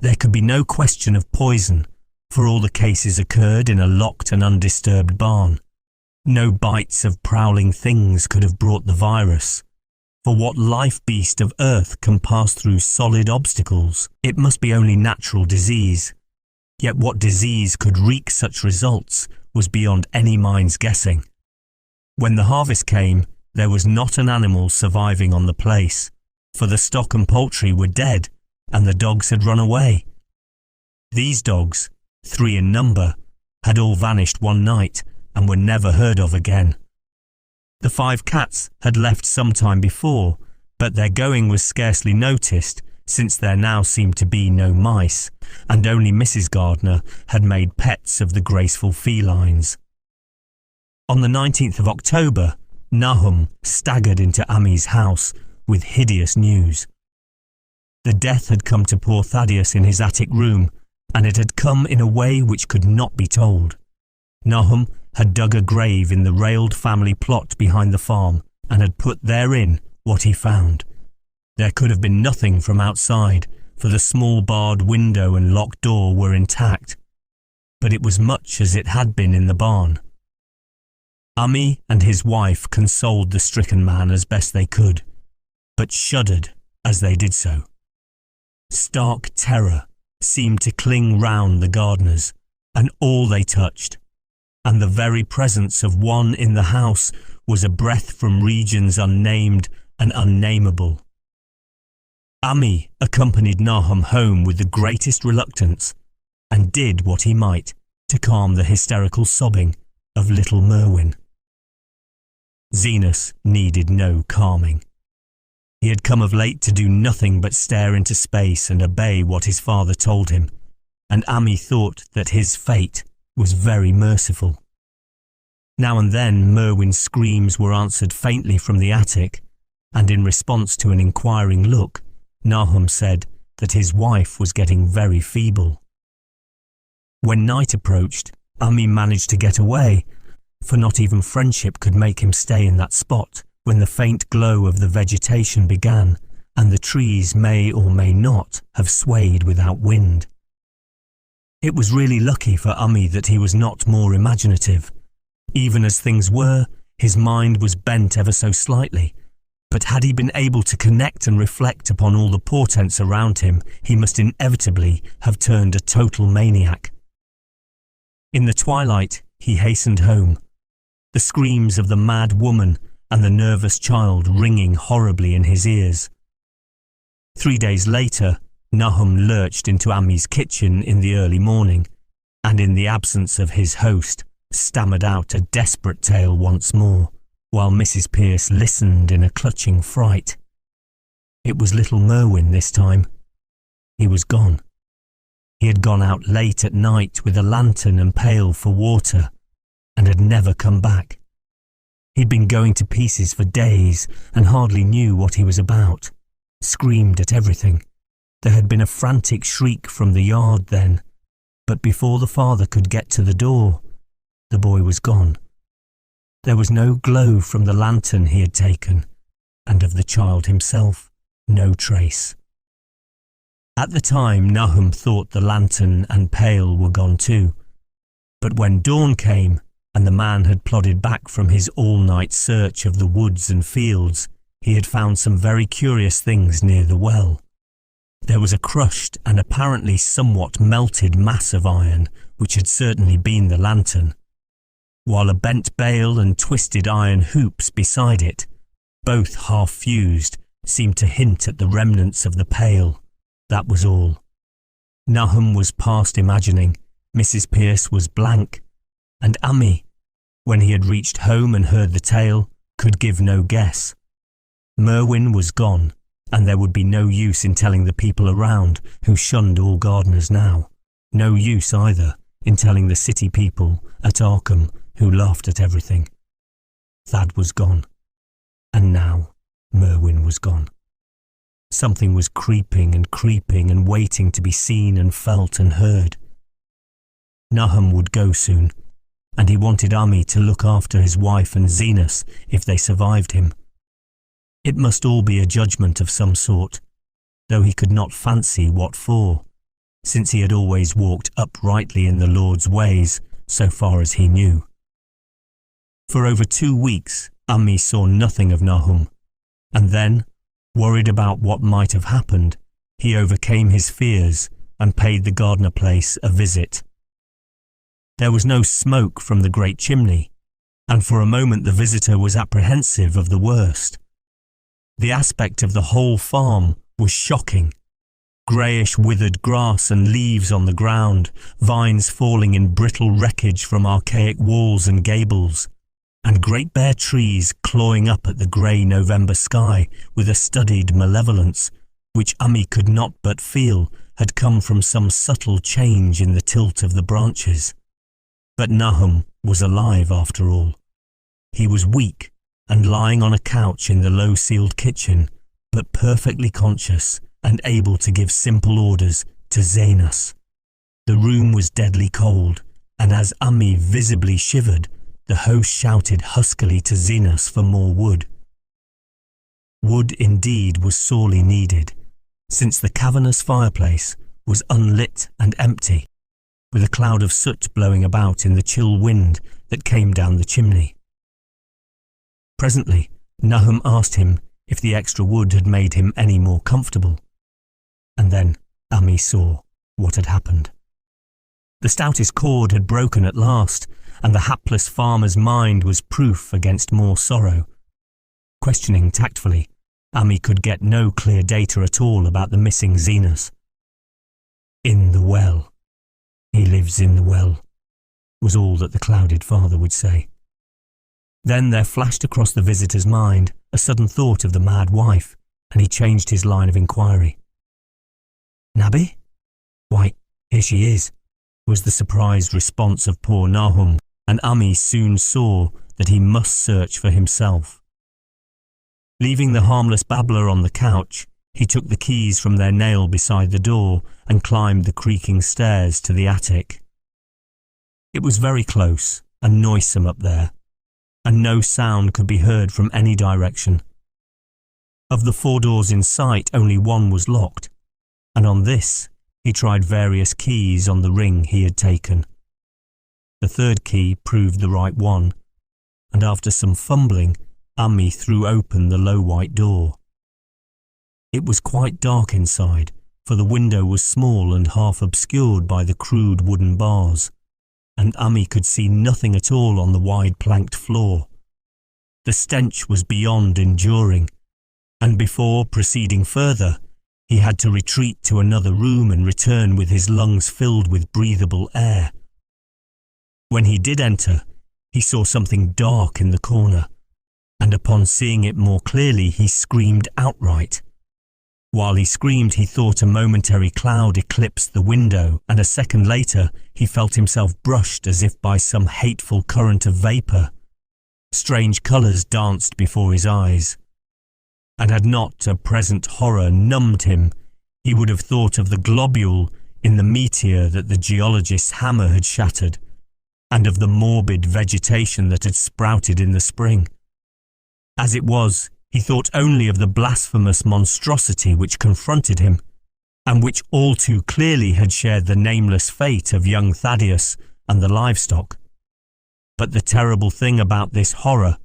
There could be no question of poison, for all the cases occurred in a locked and undisturbed barn. No bites of prowling things could have brought the virus. For what life beast of earth can pass through solid obstacles? It must be only natural disease. Yet what disease could wreak such results was beyond any mind's guessing. When the harvest came, there was not an animal surviving on the place, for the stock and poultry were dead, and the dogs had run away. These dogs, 3 in number, had all vanished one night and were never heard of again. The 5 cats had left some time before, but their going was scarcely noticed, since there now seemed to be no mice, and only Mrs. Gardner had made pets of the graceful felines. On the 19th of October, Nahum staggered into Ami's house with hideous news. The death had come to poor Thaddeus in his attic room, and it had come in a way which could not be told. Nahum had dug a grave in the railed family plot behind the farm and had put therein what he found. There could have been nothing from outside, for the small barred window and locked door were intact, but it was much as it had been in the barn. Ami and his wife consoled the stricken man as best they could, but shuddered as they did so. Stark terror seemed to cling round the Gardners and all they touched, and the very presence of one in the house was a breath from regions unnamed and unnameable. Ami accompanied Nahum home with the greatest reluctance, and did what he might to calm the hysterical sobbing of little Merwin. Zenas needed no calming. He had come of late to do nothing but stare into space and obey what his father told him, and Ami thought that his fate was very merciful. Now and then Merwin's screams were answered faintly from the attic, and in response to an inquiring look, Nahum said that his wife was getting very feeble. When night approached, Ami managed to get away, for not even friendship could make him stay in that spot when the faint glow of the vegetation began, and the trees may or may not have swayed without wind. It was really lucky for Ami that he was not more imaginative. Even as things were, his mind was bent ever so slightly, but had he been able to connect and reflect upon all the portents around him, he must inevitably have turned a total maniac. In the twilight, he hastened home, the screams of the mad woman and the nervous child ringing horribly in his ears. 3 days later, Nahum lurched into Ami's kitchen in the early morning, and in the absence of his host, stammered out a desperate tale once more, while Mrs. Pierce listened in a clutching fright. It was little Merwin this time. He was gone. He had gone out late at night with a lantern and pail for water, and had never come back. He'd been going to pieces for days and hardly knew what he was about, screamed at everything. There had been a frantic shriek from the yard then, but before the father could get to the door, the boy was gone. There was no glow from the lantern he had taken, and of the child himself, no trace. At the time, Nahum thought the lantern and pail were gone too, but when dawn came, and the man had plodded back from his all-night search of the woods and fields, he had found some very curious things near the well. There was a crushed and apparently somewhat melted mass of iron, which had certainly been the lantern, while a bent bale and twisted iron hoops beside it, both half fused, seemed to hint at the remnants of the pail. That was all. Nahum was past imagining, Mrs. Pierce was blank, and Ami, when he had reached home and heard the tale, could give no guess. Merwin was gone, and there would be no use in telling the people around who shunned all Gardners now. No use either in telling the city people at Arkham who laughed at everything. Thad was gone, and now Merwin was gone. Something was creeping and waiting to be seen and felt and heard. Nahum would go soon. and he wanted Ami to look after his wife and Zenas if they survived him. It must all be a judgment of some sort, though he could not fancy what for, since he had always walked uprightly in the Lord's ways, so far as he knew. For over 2 weeks, Ami saw nothing of Nahum, and then, worried about what might have happened, he overcame his fears and paid the Gardner place a visit. There was no smoke from the great chimney, and for a moment the visitor was apprehensive of the worst. The aspect of the whole farm was shocking. Greyish withered grass and leaves on the ground, vines falling in brittle wreckage from archaic walls and gables, and great bare trees clawing up at the grey November sky with a studied malevolence, which Ami could not but feel had come from some subtle change in the tilt of the branches. But Nahum was alive after all. He was weak and lying on a couch in the low-ceiled kitchen, but perfectly conscious and able to give simple orders to Zenas. The room was deadly cold, and as Ami visibly shivered, the host shouted huskily to Zenas for more wood. Wood indeed was sorely needed, since the cavernous fireplace was unlit and empty, with a cloud of soot blowing about in the chill wind that came down the chimney. Presently, Nahum asked him if the extra wood had made him any more comfortable, and then Ami saw what had happened. The stoutest cord had broken at last, and the hapless farmer's mind was proof against more sorrow. Questioning tactfully, Ami could get no clear data at all about the missing Zenas. "In the well. He lives in the well," was all that the clouded father would say. Then there flashed across the visitor's mind a sudden thought of the mad wife, and he changed his line of inquiry. "Nabby? Why, here she is," was the surprised response of poor Nahum, and Ami soon saw that he must search for himself. Leaving the harmless babbler on the couch, he took the keys from their nail beside the door and climbed the creaking stairs to the attic. It was very close and noisome up there, and no sound could be heard from any direction. Of the 4 doors in sight, only one was locked, and on this he tried various keys on the ring he had taken. The 3rd key proved the right one, and after some fumbling, Ami threw open the low white door. It was quite dark inside, for the window was small and half obscured by the crude wooden bars, and Ami could see nothing at all on the wide planked floor. The stench was beyond enduring, and before proceeding further, he had to retreat to another room and return with his lungs filled with breathable air. When he did enter, he saw something dark in the corner, and upon seeing it more clearly he screamed outright. While he screamed, he thought a momentary cloud eclipsed the window, and a second later he felt himself brushed as if by some hateful current of vapour. Strange colours danced before his eyes, and had not a present horror numbed him, he would have thought of the globule in the meteor that the geologist's hammer had shattered, and of the morbid vegetation that had sprouted in the spring. As it was, he thought only of the blasphemous monstrosity which confronted him, and which all too clearly had shared the nameless fate of young Thaddeus and the livestock. But the terrible thing about this horror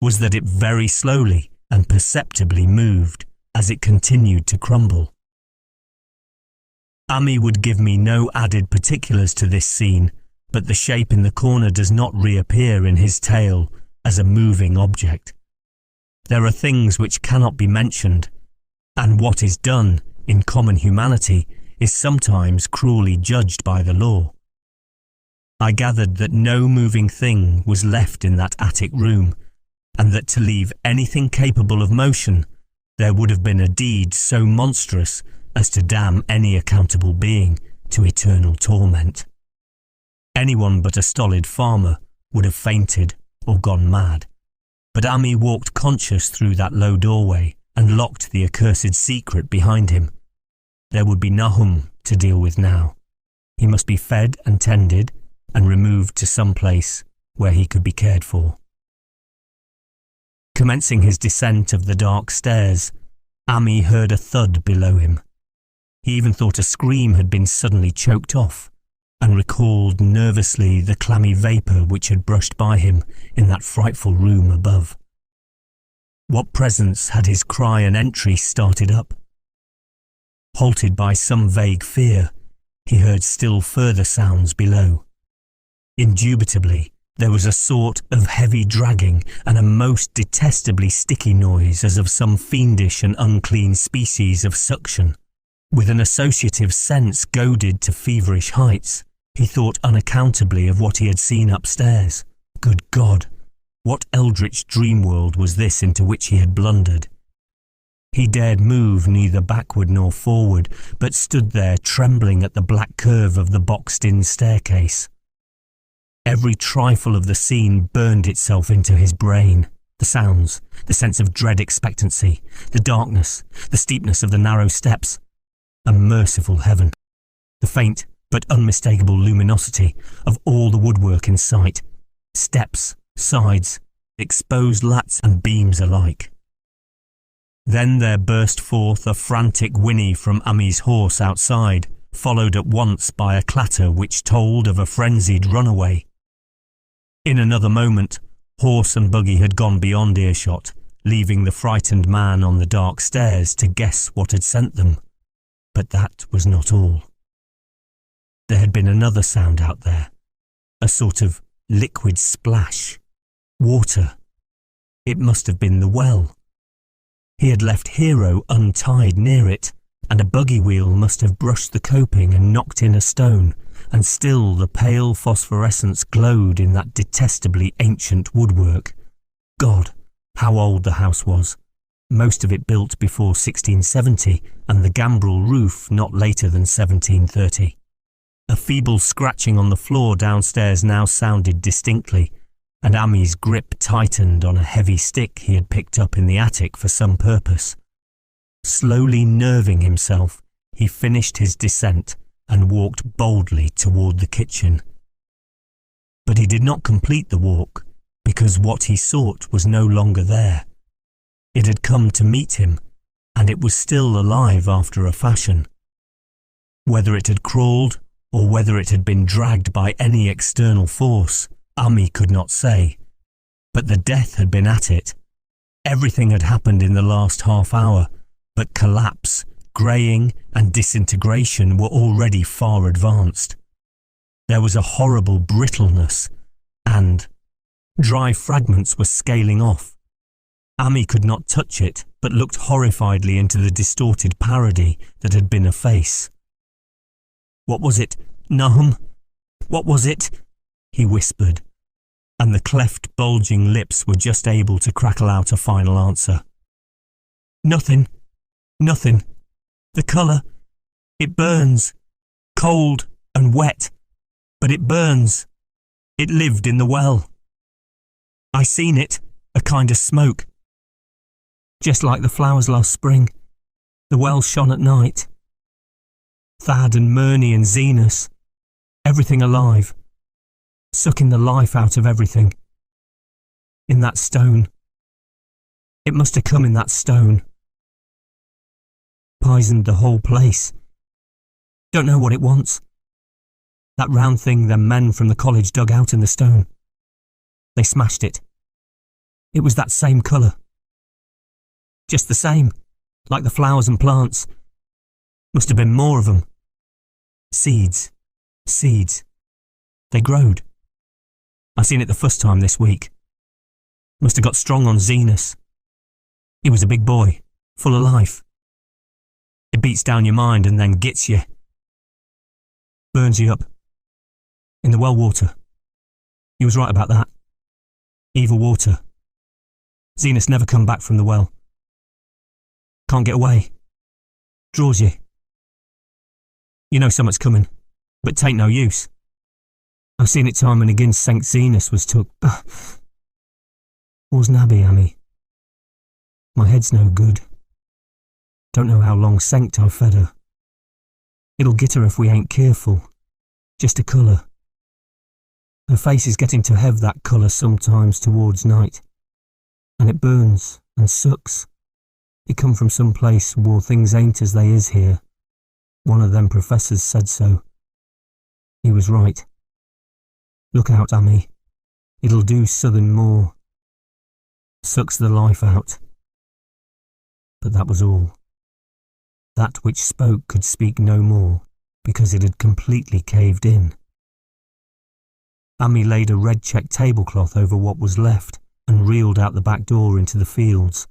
was that it very slowly and perceptibly moved as it continued to crumble. Ami would give me no added particulars to this scene, but the shape in the corner does not reappear in his tale as a moving object. There are things which cannot be mentioned, and what is done in common humanity is sometimes cruelly judged by the law. I gathered that no moving thing was left in that attic room, and that to leave anything capable of motion, there would have been a deed so monstrous as to damn any accountable being to eternal torment. Anyone but a stolid farmer would have fainted or gone mad. But Ami walked conscious through that low doorway and locked the accursed secret behind him. There would be Nahum to deal with now. He must be fed and tended and removed to some place where he could be cared for. Commencing his descent of the dark stairs, Ami heard a thud below him. He even thought a scream had been suddenly choked off, and recalled nervously the clammy vapour which had brushed by him in that frightful room above. What presence had his cry and entry started up? Halted by some vague fear, he heard still further sounds below. Indubitably, there was a sort of heavy dragging and a most detestably sticky noise as of some fiendish and unclean species of suction. With an associative sense goaded to feverish heights, he thought unaccountably of what he had seen upstairs. Good God! What eldritch dream world was this into which he had blundered? He dared move neither backward nor forward, but stood there trembling at the black curve of the boxed-in staircase. Every trifle of the scene burned itself into his brain. The sounds, the sense of dread expectancy, the darkness, the steepness of the narrow steps. A merciful heaven. The faint but unmistakable luminosity of all the woodwork in sight. Steps, sides, exposed lats and beams alike. Then there burst forth a frantic whinny from Ami's horse outside, followed at once by a clatter which told of a frenzied runaway. In another moment, horse and buggy had gone beyond earshot, leaving the frightened man on the dark stairs to guess what had sent them. But that was not all. There had been another sound out there, a sort of liquid splash. Water. It must have been the well. He had left Hero untied near it, and a buggy wheel must have brushed the coping and knocked in a stone, and still the pale phosphorescence glowed in that detestably ancient woodwork. God, how old the house was! Most of it built before 1670, and the gambrel roof not later than 1730. A feeble scratching on the floor downstairs now sounded distinctly, and Ami's grip tightened on a heavy stick he had picked up in the attic for some purpose. Slowly nerving himself, he finished his descent and walked boldly toward the kitchen. But he did not complete the walk, because what he sought was no longer there. It had come to meet him, and it was still alive after a fashion. Whether it had crawled, or whether it had been dragged by any external force, Ami could not say. But the death had been at it. Everything had happened in the last half hour, but collapse, greying, and disintegration were already far advanced. There was a horrible brittleness, and dry fragments were scaling off. Ami could not touch it, but looked horrifiedly into the distorted parody that had been a face. "What was it, Nahum? What was it?" he whispered, and the cleft, bulging lips were just able to crackle out a final answer. "Nothing. Nothing. The colour. It burns. Cold and wet. But it burns. It lived in the well. I seen it, a kind of smoke. Just like the flowers last spring. The well shone at night. Thad and Murney and Zenas. Everything alive. Sucking the life out of everything. In that stone. It must have come in that stone. Poisoned the whole place. Don't know what it wants. That round thing them men from the college dug out in the stone. They smashed it. It was that same colour. Just the same, like the flowers and plants. Must have been more of them. Seeds. Seeds. They growed. I seen it the first time this week. Must have got strong on Zenas. He was a big boy, full of life. It beats down your mind and then gets you. Burns you up. In the well water. He was right about that. Evil water. Zenas never come back from the well. Can't get away. Draws you. You know something's coming, but 'tain't no use. I've seen it time and again St. Zenas was took. Whar's Nabby, Ami? My head's no good. Don't know how long Sanct I've fed her. It'll get her if we ain't careful. Just a colour. Her face is getting to have that colour sometimes towards night. And it burns and sucks. It come from some place where things ain't as they is here. One of them professors said so. He was right. Look out, Amy. It'll do southern more. Sucks the life out. But that was all. That which spoke could speak no more, because it had completely caved in. Amy laid a red check tablecloth over what was left and reeled out the back door into the fields.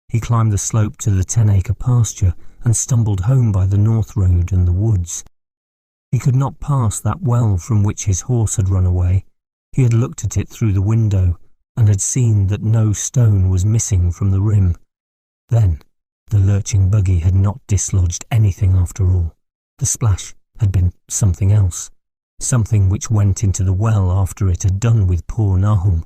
He climbed the slope to the 10-acre pasture and stumbled home by the north road and the woods. He could not pass that well from which his horse had run away. He had looked at it through the window and had seen that no stone was missing from the rim. Then, the lurching buggy had not dislodged anything after all. The splash had been something else, something which went into the well after it had done with poor Nahum.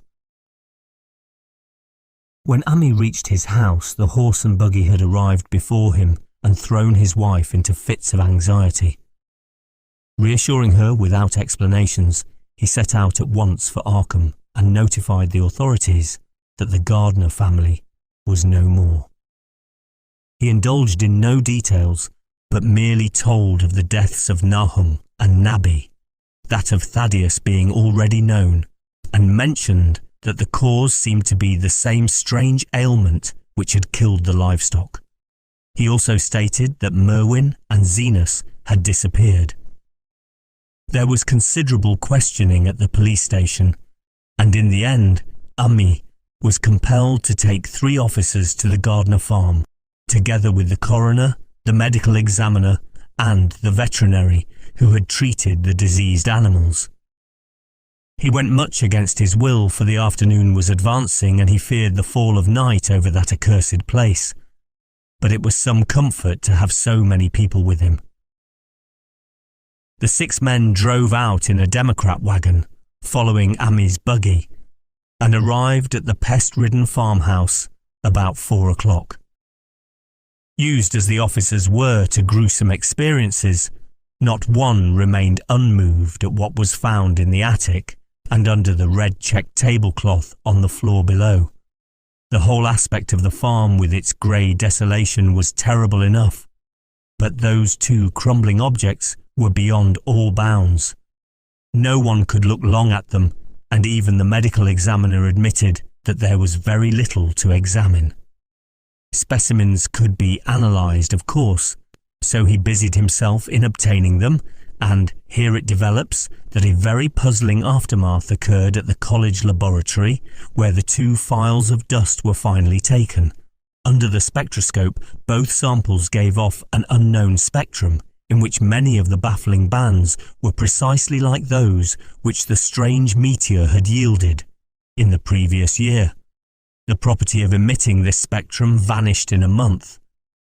When Ami reached his house, the horse and buggy had arrived before him and thrown his wife into fits of anxiety. Reassuring her without explanations, he set out at once for Arkham and notified the authorities that the Gardner family was no more. He indulged in no details, but merely told of the deaths of Nahum and Nabi, that of Thaddeus being already known, and mentioned that the cause seemed to be the same strange ailment which had killed the livestock. He also stated that Merwin and Zenas had disappeared. There was considerable questioning at the police station, and in the end, Ami was compelled to take 3 officers to the Gardner farm, together with the coroner, the medical examiner, and the veterinary who had treated the diseased animals. He went much against his will, for the afternoon was advancing and he feared the fall of night over that accursed place. But it was some comfort to have so many people with him. The 6 men drove out in a Democrat wagon, following Ami's buggy, and arrived at the pest-ridden farmhouse about 4 o'clock. Used as the officers were to gruesome experiences, not one remained unmoved at what was found in the attic and under the red check tablecloth on the floor below. The whole aspect of the farm with its grey desolation was terrible enough, but those 2 crumbling objects were beyond all bounds. No one could look long at them, and even the medical examiner admitted that there was very little to examine. Specimens could be analysed, of course, so he busied himself in obtaining them, and here it develops that a very puzzling aftermath occurred at the college laboratory, where the 2 files of dust were finally taken. Under the spectroscope, both samples gave off an unknown spectrum, in which many of the baffling bands were precisely like those which the strange meteor had yielded in the previous year. The property of emitting this spectrum vanished in a month,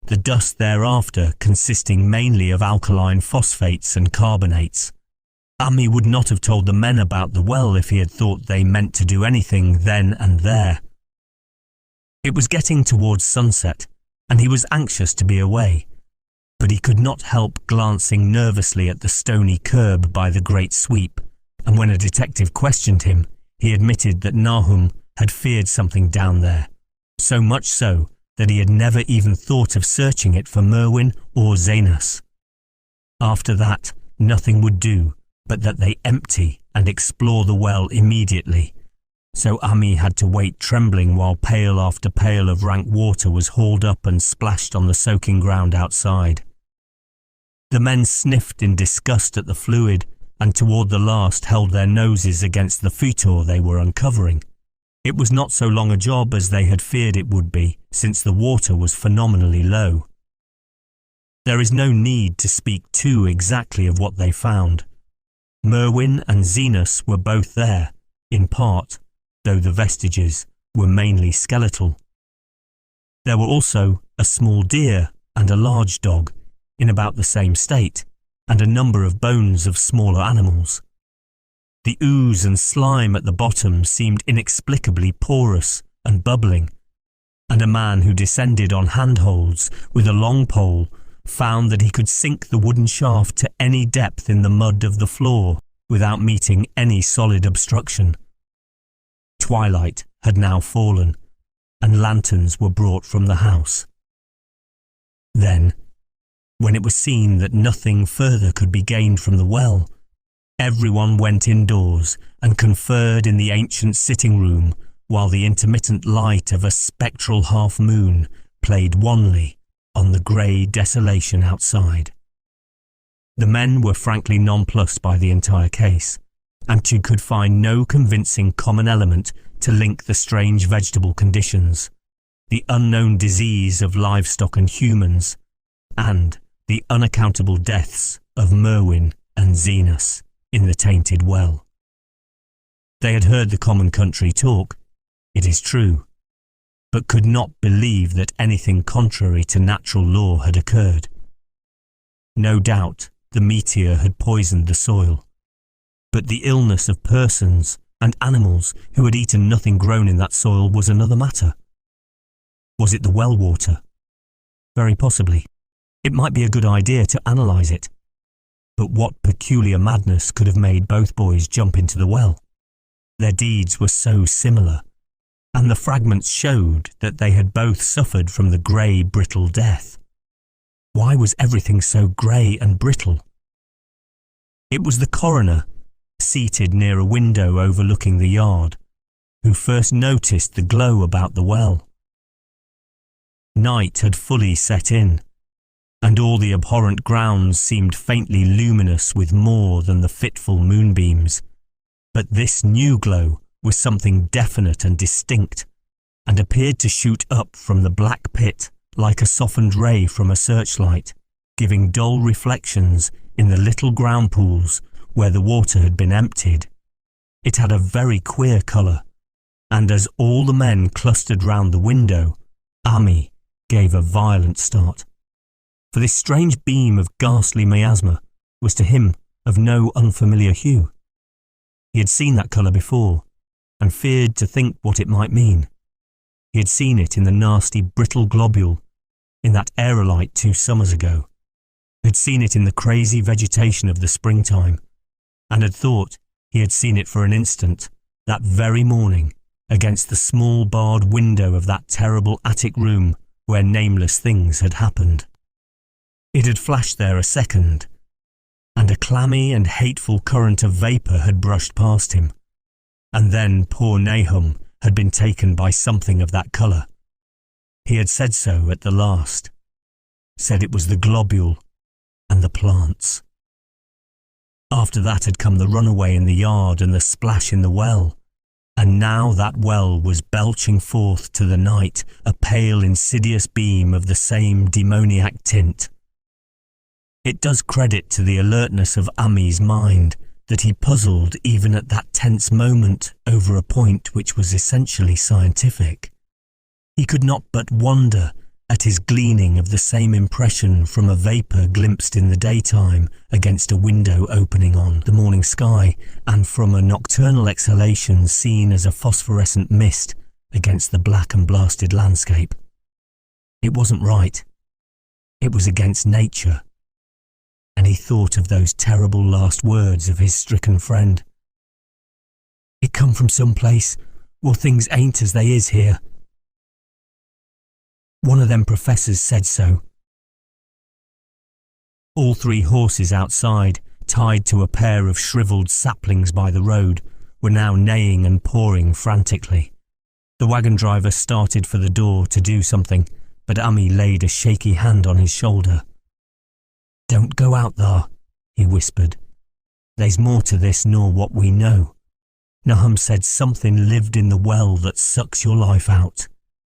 the dust thereafter consisting mainly of alkaline phosphates and carbonates. Ami would not have told the men about the well if he had thought they meant to do anything then and there. It was getting towards sunset, and he was anxious to be away, but he could not help glancing nervously at the stony curb by the great sweep, and when a detective questioned him, he admitted that Nahum had feared something down there, so much so that he had never even thought of searching it for Merwin or Zenas. After that, nothing would do but that they empty and explore the well immediately, so Ami had to wait trembling while pail after pail of rank water was hauled up and splashed on the soaking ground outside. The men sniffed in disgust at the fluid, and toward the last held their noses against the futur they were uncovering. It was not so long a job as they had feared it would be, since the water was phenomenally low. There is no need to speak too exactly of what they found. Merwin and Zenas were both there, in part, though the vestiges were mainly skeletal. There were also a small deer and a large dog, in about the same state, and a number of bones of smaller animals. The ooze and slime at the bottom seemed inexplicably porous and bubbling, and a man who descended on handholds with a long pole found that he could sink the wooden shaft to any depth in the mud of the floor without meeting any solid obstruction. Twilight had now fallen, and lanterns were brought from the house. Then, when it was seen that nothing further could be gained from the well, everyone went indoors and conferred in the ancient sitting room while the intermittent light of a spectral half-moon played wanly on the grey desolation outside. The men were frankly nonplussed by the entire case, and could find no convincing common element to link the strange vegetable conditions, the unknown disease of livestock and humans, and the unaccountable deaths of Merwin and Zenas in the tainted well. They had heard the common country talk, it is true, but could not believe that anything contrary to natural law had occurred. No doubt the meteor had poisoned the soil, but the illness of persons and animals who had eaten nothing grown in that soil was another matter. Was it the well water? Very possibly. It might be a good idea to analyse it. But what peculiar madness could have made both boys jump into the well? Their deeds were so similar, and the fragments showed that they had both suffered from the grey, brittle death. Why was everything so grey and brittle? It was the coroner, seated near a window overlooking the yard, who first noticed the glow about the well. Night had fully set in, and all the abhorrent grounds seemed faintly luminous with more than the fitful moonbeams. But this new glow was something definite and distinct, and appeared to shoot up from the black pit like a softened ray from a searchlight, giving dull reflections in the little ground pools where the water had been emptied. It had a very queer colour, and as all the men clustered round the window, Ami gave a violent start. For this strange beam of ghastly miasma was to him of no unfamiliar hue. He had seen that colour before, and feared to think what it might mean. He had seen it in the nasty brittle globule in that aerolite 2 summers ago, had seen it in the crazy vegetation of the springtime, and had thought he had seen it for an instant that very morning against the small barred window of that terrible attic room where nameless things had happened. It had flashed there a second, and a clammy and hateful current of vapour had brushed past him, and then poor Nahum had been taken by something of that colour. He had said so at the last, said it was the globule and the plants. After that had come the runaway in the yard and the splash in the well, and now that well was belching forth to the night a pale, insidious beam of the same demoniac tint. It does credit to the alertness of Ami's mind that he puzzled even at that tense moment over a point which was essentially scientific. He could not but wonder at his gleaning of the same impression from a vapour glimpsed in the daytime against a window opening on the morning sky, and from a nocturnal exhalation seen as a phosphorescent mist against the black and blasted landscape. It wasn't right. It was against nature. And he thought of those terrible last words of his stricken friend. It come from some place, well, things ain't as they is here. One of them professors said so. All 3 horses outside, tied to a pair of shriveled saplings by the road, were now neighing and pawing frantically. The wagon driver started for the door to do something, but Ami laid a shaky hand on his shoulder. "Don't go out there," he whispered. "There's more to this nor what we know. Nahum said something lived in the well that sucks your life out.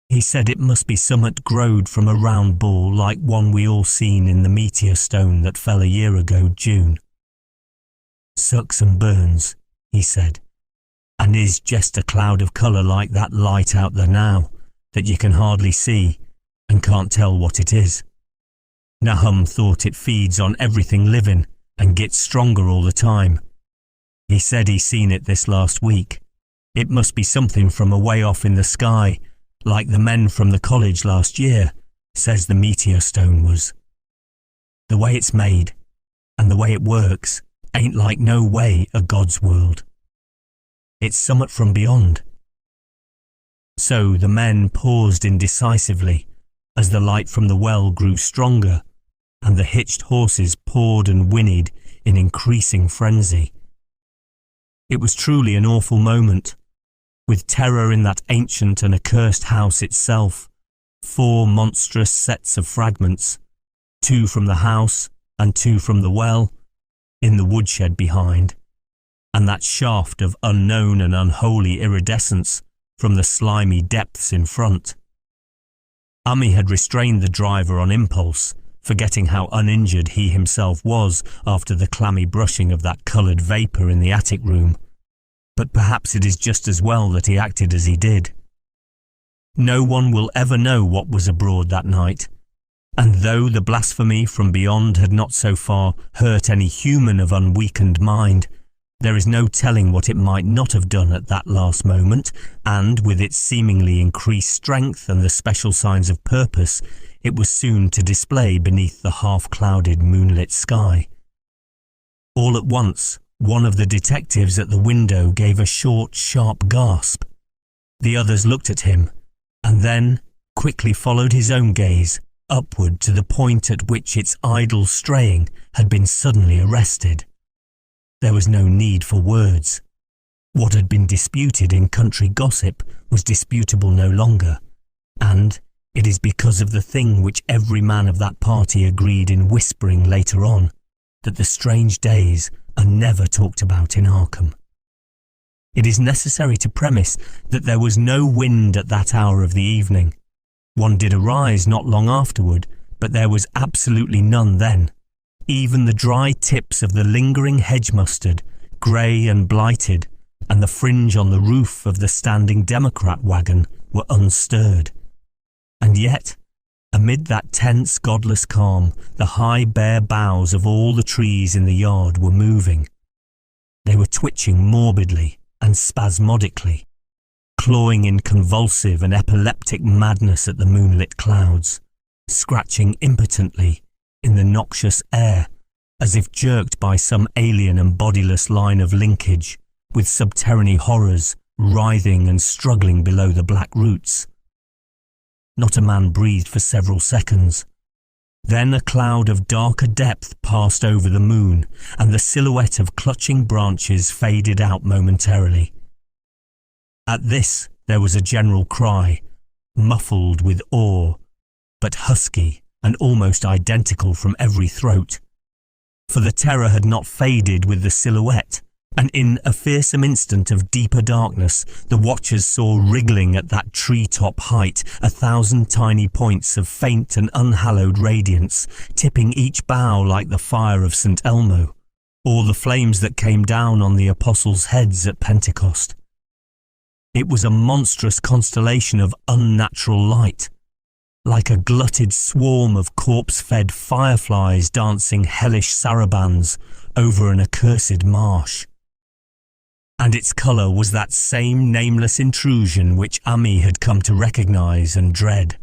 He said it must be summat growed from a round ball like one we all seen in the meteor stone that fell a year ago June. Sucks and burns," he said, "and is just a cloud of colour like that light out there now, that you can hardly see and can't tell what it is. Nahum thought it feeds on everything living and gets stronger all the time. He said he seen it this last week. It must be something from away off in the sky, like the men from the college last year, says the meteor stone was. The way it's made, and the way it works, ain't like no way a God's world. It's summat from beyond. So the men paused indecisively as the light from the well grew stronger and the hitched horses pawed and whinnied in increasing frenzy. It was truly an awful moment, with terror in that ancient and accursed house itself, 4 monstrous sets of fragments, 2 from the house and 2 from the well, in the woodshed behind, and that shaft of unknown and unholy iridescence from the slimy depths in front. Ami had restrained the driver on impulse, forgetting how uninjured he himself was after the clammy brushing of that coloured vapour in the attic room, but perhaps it is just as well that he acted as he did. No one will ever know what was abroad that night, and though the blasphemy from beyond had not so far hurt any human of unweakened mind, there is no telling what it might not have done at that last moment, and with its seemingly increased strength and the special signs of purpose it was soon to display beneath the half-clouded moonlit sky. All at once, one of the detectives at the window gave a short, sharp gasp. The others looked at him, and then quickly followed his own gaze upward to the point at which its idle straying had been suddenly arrested. There was no need for words. What had been disputed in country gossip was disputable no longer, and it is because of the thing which every man of that party agreed in whispering later on, that the strange days are never talked about in Arkham. It is necessary to premise that there was no wind at that hour of the evening. One did arise not long afterward, but there was absolutely none then. Even the dry tips of the lingering hedge mustard, grey and blighted, and the fringe on the roof of the standing Democrat wagon were unstirred. And yet, amid that tense, godless calm, the high bare boughs of all the trees in the yard were moving. They were twitching morbidly and spasmodically, clawing in convulsive and epileptic madness at the moonlit clouds, scratching impotently in the noxious air as if jerked by some alien and bodiless line of linkage, with subterranean horrors writhing and struggling below the black roots. Not a man breathed for several seconds. Then a cloud of darker depth passed over the moon, and the silhouette of clutching branches faded out momentarily. At this there was a general cry, muffled with awe, but husky and almost identical from every throat. For the terror had not faded with the silhouette, and in a fearsome instant of deeper darkness, the watchers saw wriggling at that tree-top height 1,000 tiny points of faint and unhallowed radiance, tipping each bough like the fire of St. Elmo, or the flames that came down on the apostles' heads at Pentecost. It was a monstrous constellation of unnatural light, like a glutted swarm of corpse-fed fireflies dancing hellish sarabands over an accursed marsh. And its colour was that same nameless intrusion which Ami had come to recognise and dread.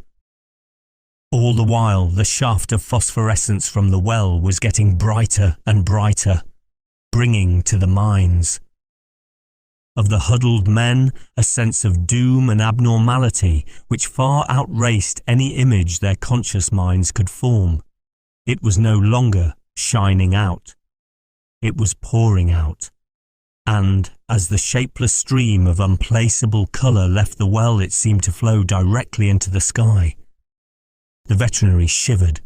All the while, the shaft of phosphorescence from the well was getting brighter and brighter, bringing to the minds of the huddled men a sense of doom and abnormality which far outraced any image their conscious minds could form. It was no longer shining out. It was pouring out. And, as the shapeless stream of unplaceable colour left the well, it seemed to flow directly into the sky. The veterinary shivered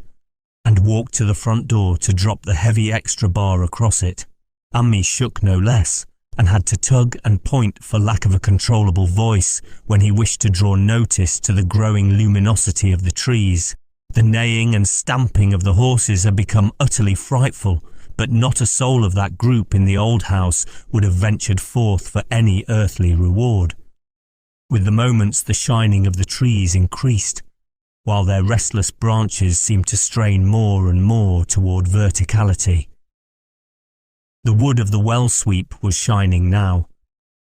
and walked to the front door to drop the heavy extra bar across it. Ami shook no less, and had to tug and point for lack of a controllable voice when he wished to draw notice to the growing luminosity of the trees. The neighing and stamping of the horses had become utterly frightful, but not a soul of that group in the old house would have ventured forth for any earthly reward. With the moments the shining of the trees increased, while their restless branches seemed to strain more and more toward verticality. The wood of the well sweep was shining now,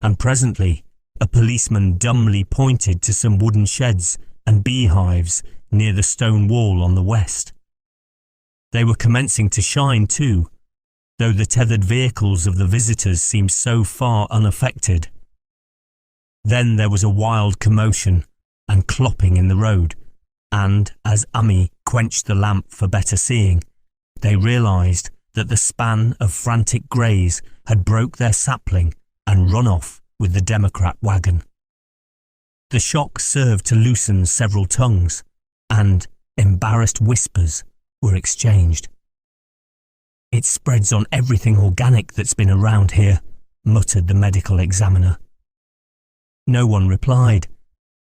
and presently a policeman dumbly pointed to some wooden sheds and beehives near the stone wall on the west. They were commencing to shine too, though the tethered vehicles of the visitors seemed so far unaffected. Then there was a wild commotion and clopping in the road, and as Ami quenched the lamp for better seeing, they realised that the span of frantic greys had broke their sapling and run off with the Democrat wagon. The shock served to loosen several tongues, and embarrassed whispers were exchanged. "It spreads on everything organic that's been around here," muttered the medical examiner. No one replied,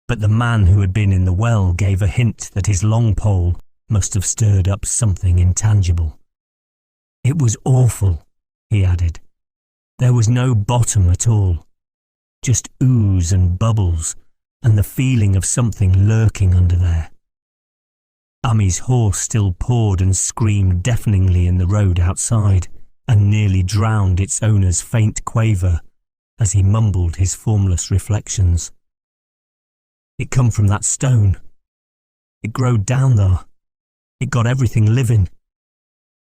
but the man who had been in the well gave a hint that his long pole must have stirred up something intangible. "It was awful," he added. "There was no bottom at all, just ooze and bubbles, and the feeling of something lurking under there." Ami's horse still pawed and screamed deafeningly in the road outside, and nearly drowned its owner's faint quaver as he mumbled his formless reflections. "It come from that stone. It growed down there. It got everything living.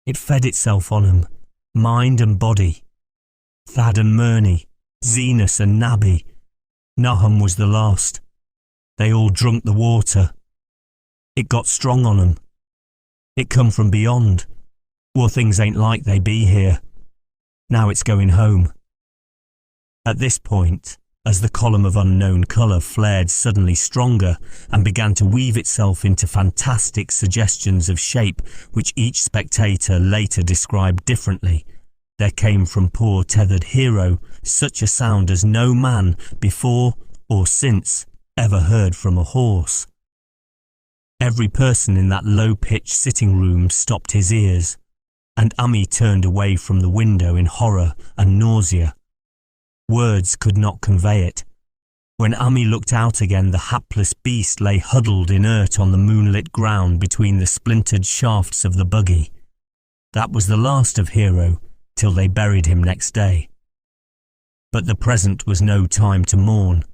It fed itself on 'em, mind and body. Thad and Murney, Zenas and Nabby. Nahum was the last. They all drunk the water. It got strong on 'em. It come from beyond. Well, things ain't like they be here. Now it's going home." At this point, as the column of unknown colour flared suddenly stronger and began to weave itself into fantastic suggestions of shape which each spectator later described differently, there came from poor tethered hero such a sound as no man before or since ever heard from a horse. Every person in that low-pitched sitting room stopped his ears, and Ami turned away from the window in horror and nausea. Words could not convey it. When Ami looked out again, the hapless beast lay huddled inert on the moonlit ground between the splintered shafts of the buggy. That was the last of Hero till they buried him next day. But the present was no time to mourn,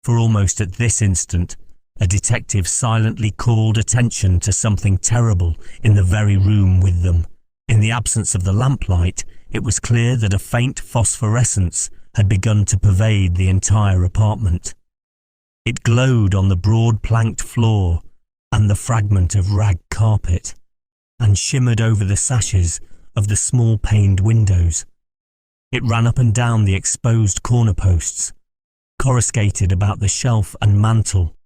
for almost at this instant a detective silently called attention to something terrible in the very room with them. In the absence of the lamplight, it was clear that a faint phosphorescence had begun to pervade the entire apartment. It glowed on the broad planked floor and the fragment of rag carpet, and shimmered over the sashes of the small paned windows. It ran up and down the exposed corner posts, coruscated about the shelf and mantel,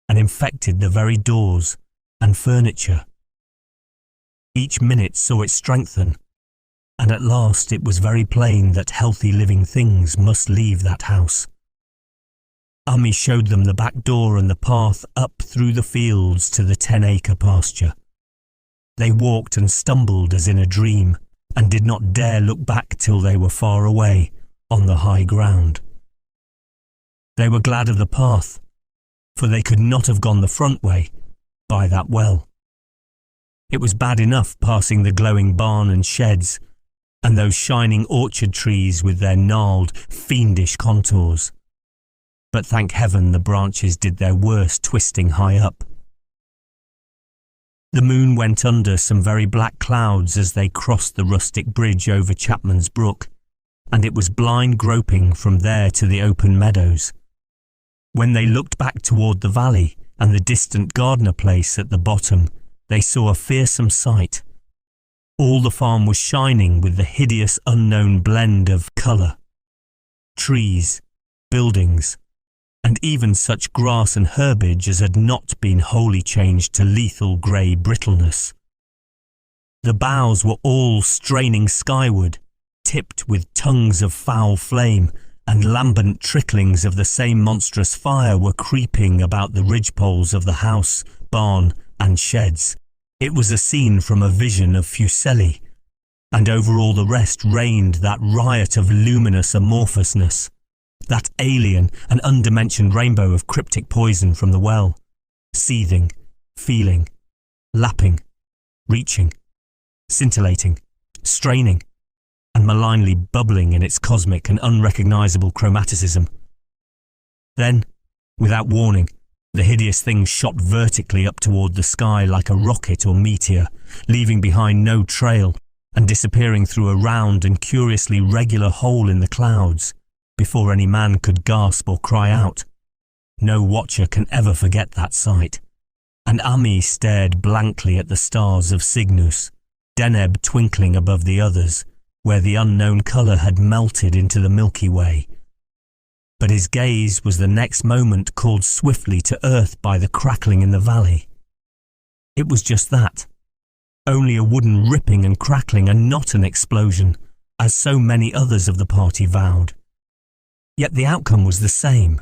and infected the very doors and furniture. Each minute saw it strengthen, and at last it was very plain that healthy living things must leave that house. Ami showed them the back door and the path up through the fields to the 10-acre pasture. They walked and stumbled as in a dream, and did not dare look back till they were far away on the high ground. They were glad of the path, for they could not have gone the front way, by that well. It was bad enough passing the glowing barn and sheds, and those shining orchard trees with their gnarled, fiendish contours. But thank heaven the branches did their worst twisting high up. The moon went under some very black clouds as they crossed the rustic bridge over Chapman's Brook, and it was blind groping from there to the open meadows. When they looked back toward the valley and the distant Gardner place at the bottom, they saw a fearsome sight. All the farm was shining with the hideous unknown blend of colour. Trees, buildings, and even such grass and herbage as had not been wholly changed to lethal grey brittleness. The boughs were all straining skyward, tipped with tongues of foul flame, and lambent tricklings of the same monstrous fire were creeping about the ridgepoles of the house, barn, and sheds. It was a scene from a vision of Fuseli, and over all the rest reigned that riot of luminous amorphousness, that alien and undimensioned rainbow of cryptic poison from the well, seething, feeling, lapping, reaching, scintillating, straining, and malignly bubbling in its cosmic and unrecognizable chromaticism. Then, without warning, the hideous thing shot vertically up toward the sky like a rocket or meteor, leaving behind no trail, and disappearing through a round and curiously regular hole in the clouds before any man could gasp or cry out. No watcher can ever forget that sight, and Ami stared blankly at the stars of Cygnus, Deneb twinkling above the others, where the unknown colour had melted into the Milky Way. But his gaze was the next moment called swiftly to earth by the crackling in the valley. It was just that, only a wooden ripping and crackling and not an explosion, as so many others of the party vowed. Yet the outcome was the same,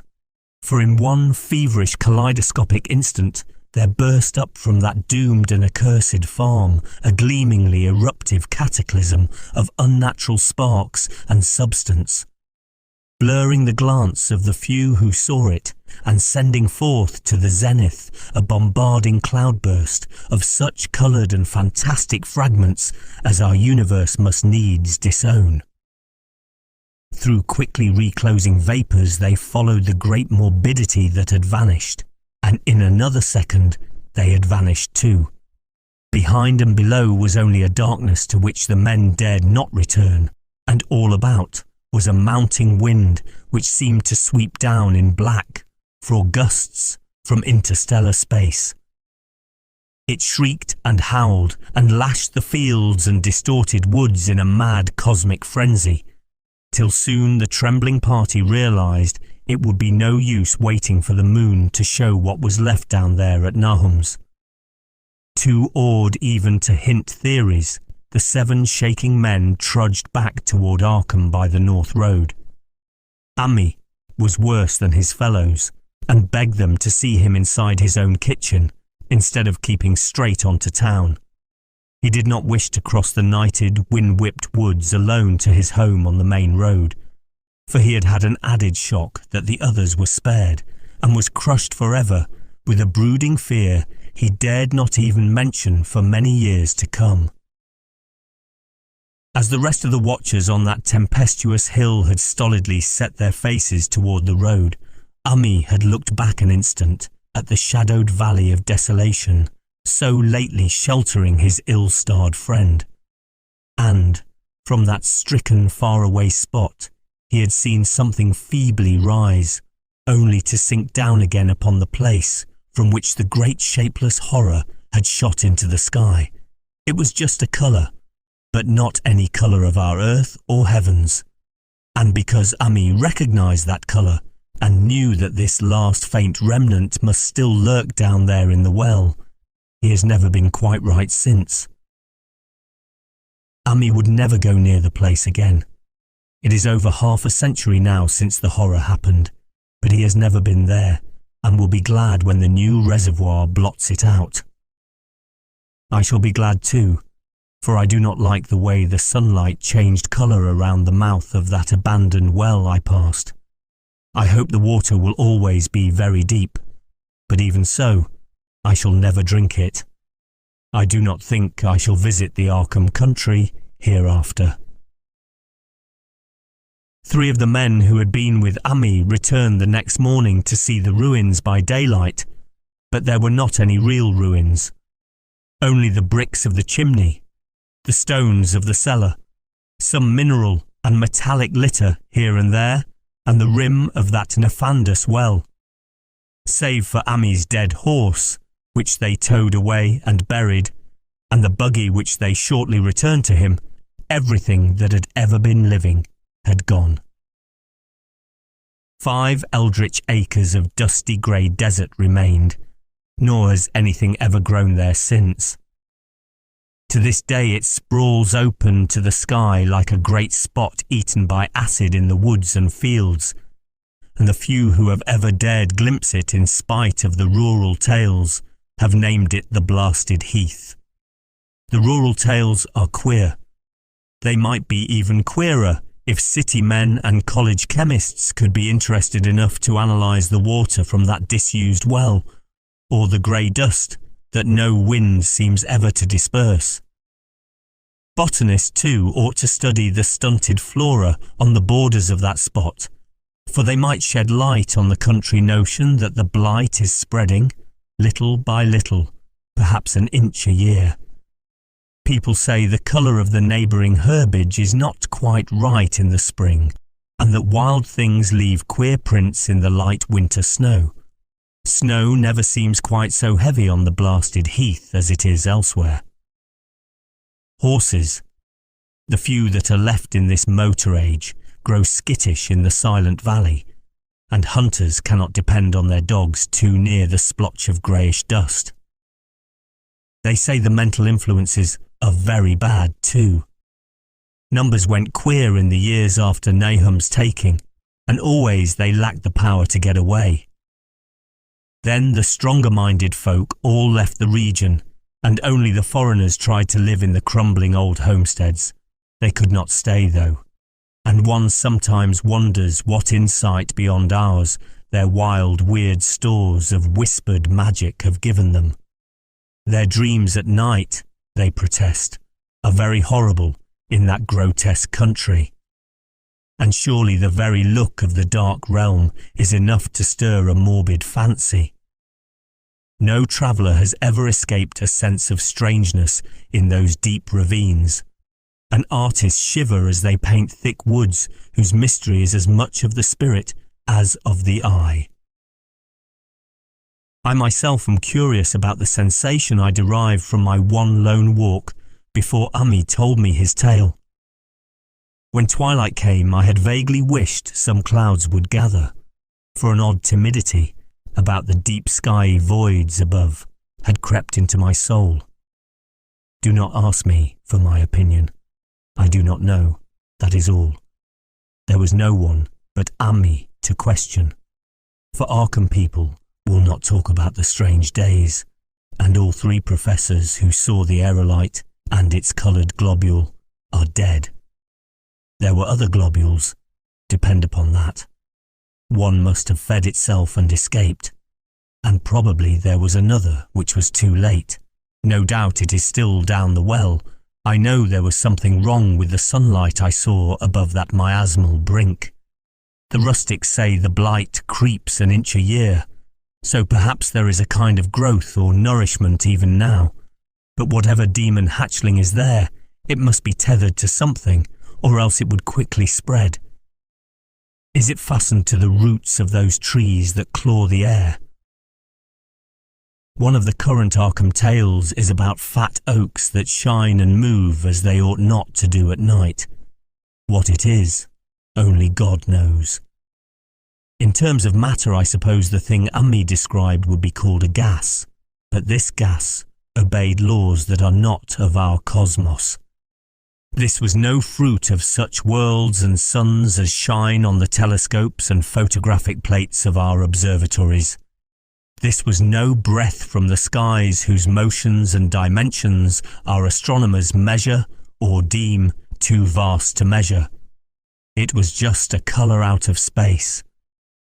for in one feverish kaleidoscopic instant there burst up from that doomed and accursed farm a gleamingly eruptive cataclysm of unnatural sparks and substance, blurring the glance of the few who saw it and sending forth to the zenith a bombarding cloudburst of such coloured and fantastic fragments as our universe must needs disown. Through quickly reclosing vapours they followed the great morbidity that had vanished, and in another second they had vanished too. Behind and below was only a darkness to which the men dared not return, and all about was a mounting wind which seemed to sweep down in black, for gusts from interstellar space. It shrieked and howled and lashed the fields and distorted woods in a mad cosmic frenzy, till soon the trembling party realised it would be no use waiting for the moon to show what was left down there at Nahum's. Too awed even to hint theories, the 7 shaking men trudged back toward Arkham by the North Road. Ami was worse than his fellows, and begged them to see him inside his own kitchen, instead of keeping straight on to town. He did not wish to cross the nighted, wind-whipped woods alone to his home on the main road, for he had had an added shock that the others were spared, and was crushed forever with a brooding fear he dared not even mention for many years to come. As the rest of the watchers on that tempestuous hill had stolidly set their faces toward the road, Ami had looked back an instant at the shadowed valley of desolation, so lately sheltering his ill-starred friend. And, from that stricken faraway spot, he had seen something feebly rise, only to sink down again upon the place from which the great shapeless horror had shot into the sky. It was just a colour, but not any colour of our earth or heavens. And because Ami recognised that colour, and knew that this last faint remnant must still lurk down there in the well, he has never been quite right since. Ami would never go near the place again. It is over half a century now since the horror happened, but he has never been there, and will be glad when the new reservoir blots it out. I shall be glad too, for I do not like the way the sunlight changed colour around the mouth of that abandoned well I passed. I hope the water will always be very deep, but even so, I shall never drink it. I do not think I shall visit the Arkham country hereafter. 3 of the men who had been with Ami returned the next morning to see the ruins by daylight, but there were not any real ruins. Only the bricks of the chimney, the stones of the cellar, some mineral and metallic litter here and there, and the rim of that nefandous well. Save for Ami's dead horse, which they towed away and buried, and the buggy which they shortly returned to him, everything that had ever been living had gone. 5 eldritch acres of dusty grey desert remained, nor has anything ever grown there since. To this day it sprawls open to the sky like a great spot eaten by acid in the woods and fields, and the few who have ever dared glimpse it in spite of the rural tales have named it the Blasted Heath. The rural tales are queer. They might be even queerer if city men and college chemists could be interested enough to analyse the water from that disused well, or the grey dust that no wind seems ever to disperse. Botanists too ought to study the stunted flora on the borders of that spot, for they might shed light on the country notion that the blight is spreading, little by little, perhaps an inch a year. People say the colour of the neighbouring herbage is not quite right in the spring, and that wild things leave queer prints in the light winter snow. Snow never seems quite so heavy on the blasted heath as it is elsewhere. Horses, the few that are left in this motor age, grow skittish in the silent valley, and hunters cannot depend on their dogs too near the splotch of greyish dust. They say the mental influences are very bad too. Numbers went queer in the years after Nahum's taking, and always they lacked the power to get away. Then the stronger-minded folk all left the region, and only the foreigners tried to live in the crumbling old homesteads. They could not stay though, and one sometimes wonders what insight beyond ours their wild, weird stores of whispered magic have given them. Their dreams at night, they protest, are very horrible in that grotesque country. And surely the very look of the dark realm is enough to stir a morbid fancy. No traveller has ever escaped a sense of strangeness in those deep ravines, and artists shiver as they paint thick woods whose mystery is as much of the spirit as of the eye. I myself am curious about the sensation I derived from my one lone walk before Ami told me his tale. When twilight came, I had vaguely wished some clouds would gather, for an odd timidity about the deep sky voids above had crept into my soul. Do not ask me for my opinion. I do not know, that is all. There was no one but Ami to question, for Arkham people will not talk about the strange days, and all three professors who saw the aerolite and its coloured globule are dead. There were other globules, depend upon that. One must have fed itself and escaped, and probably there was another which was too late. No doubt it is still down the well. I know there was something wrong with the sunlight I saw above that miasmal brink. The rustics say the blight creeps an inch a year, so perhaps there is a kind of growth or nourishment even now. But whatever demon hatchling is there, it must be tethered to something, or else it would quickly spread. Is it fastened to the roots of those trees that claw the air? One of the current Arkham tales is about fat oaks that shine and move as they ought not to do at night. What it is, only God knows. In terms of matter, I suppose the thing Ami described would be called a gas, but this gas obeyed laws that are not of our cosmos. This was no fruit of such worlds and suns as shine on the telescopes and photographic plates of our observatories. This was no breath from the skies whose motions and dimensions our astronomers measure or deem too vast to measure. It was just a colour out of space,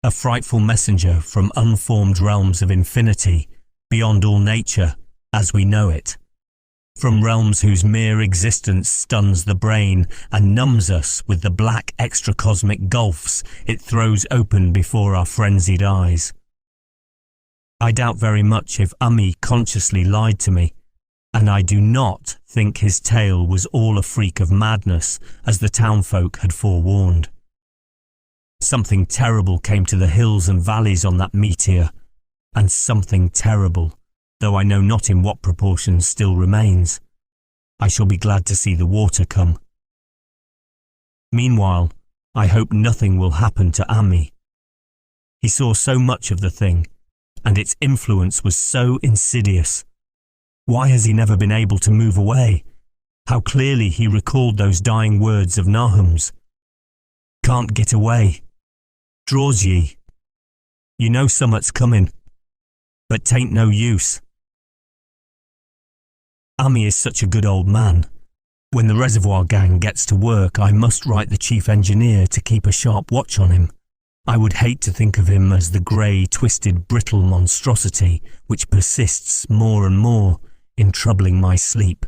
a frightful messenger from unformed realms of infinity, beyond all nature as we know it. From realms whose mere existence stuns the brain and numbs us with the black extracosmic gulfs it throws open before our frenzied eyes. I doubt very much if Ami consciously lied to me, and I do not think his tale was all a freak of madness, as the townfolk had forewarned. Something terrible came to the hills and valleys on that meteor, and something terrible, though I know not in what proportion, still remains. I shall be glad to see the water come. Meanwhile, I hope nothing will happen to Ami. He saw so much of the thing, and its influence was so insidious. Why has he never been able to move away? How clearly he recalled those dying words of Nahum's. Can't get away. Draws ye. You know summat's coming, but 'tain't no use. Ami is such a good old man. When the reservoir gang gets to work, I must write the chief engineer to keep a sharp watch on him. I would hate to think of him as the grey, twisted, brittle monstrosity which persists more and more in troubling my sleep.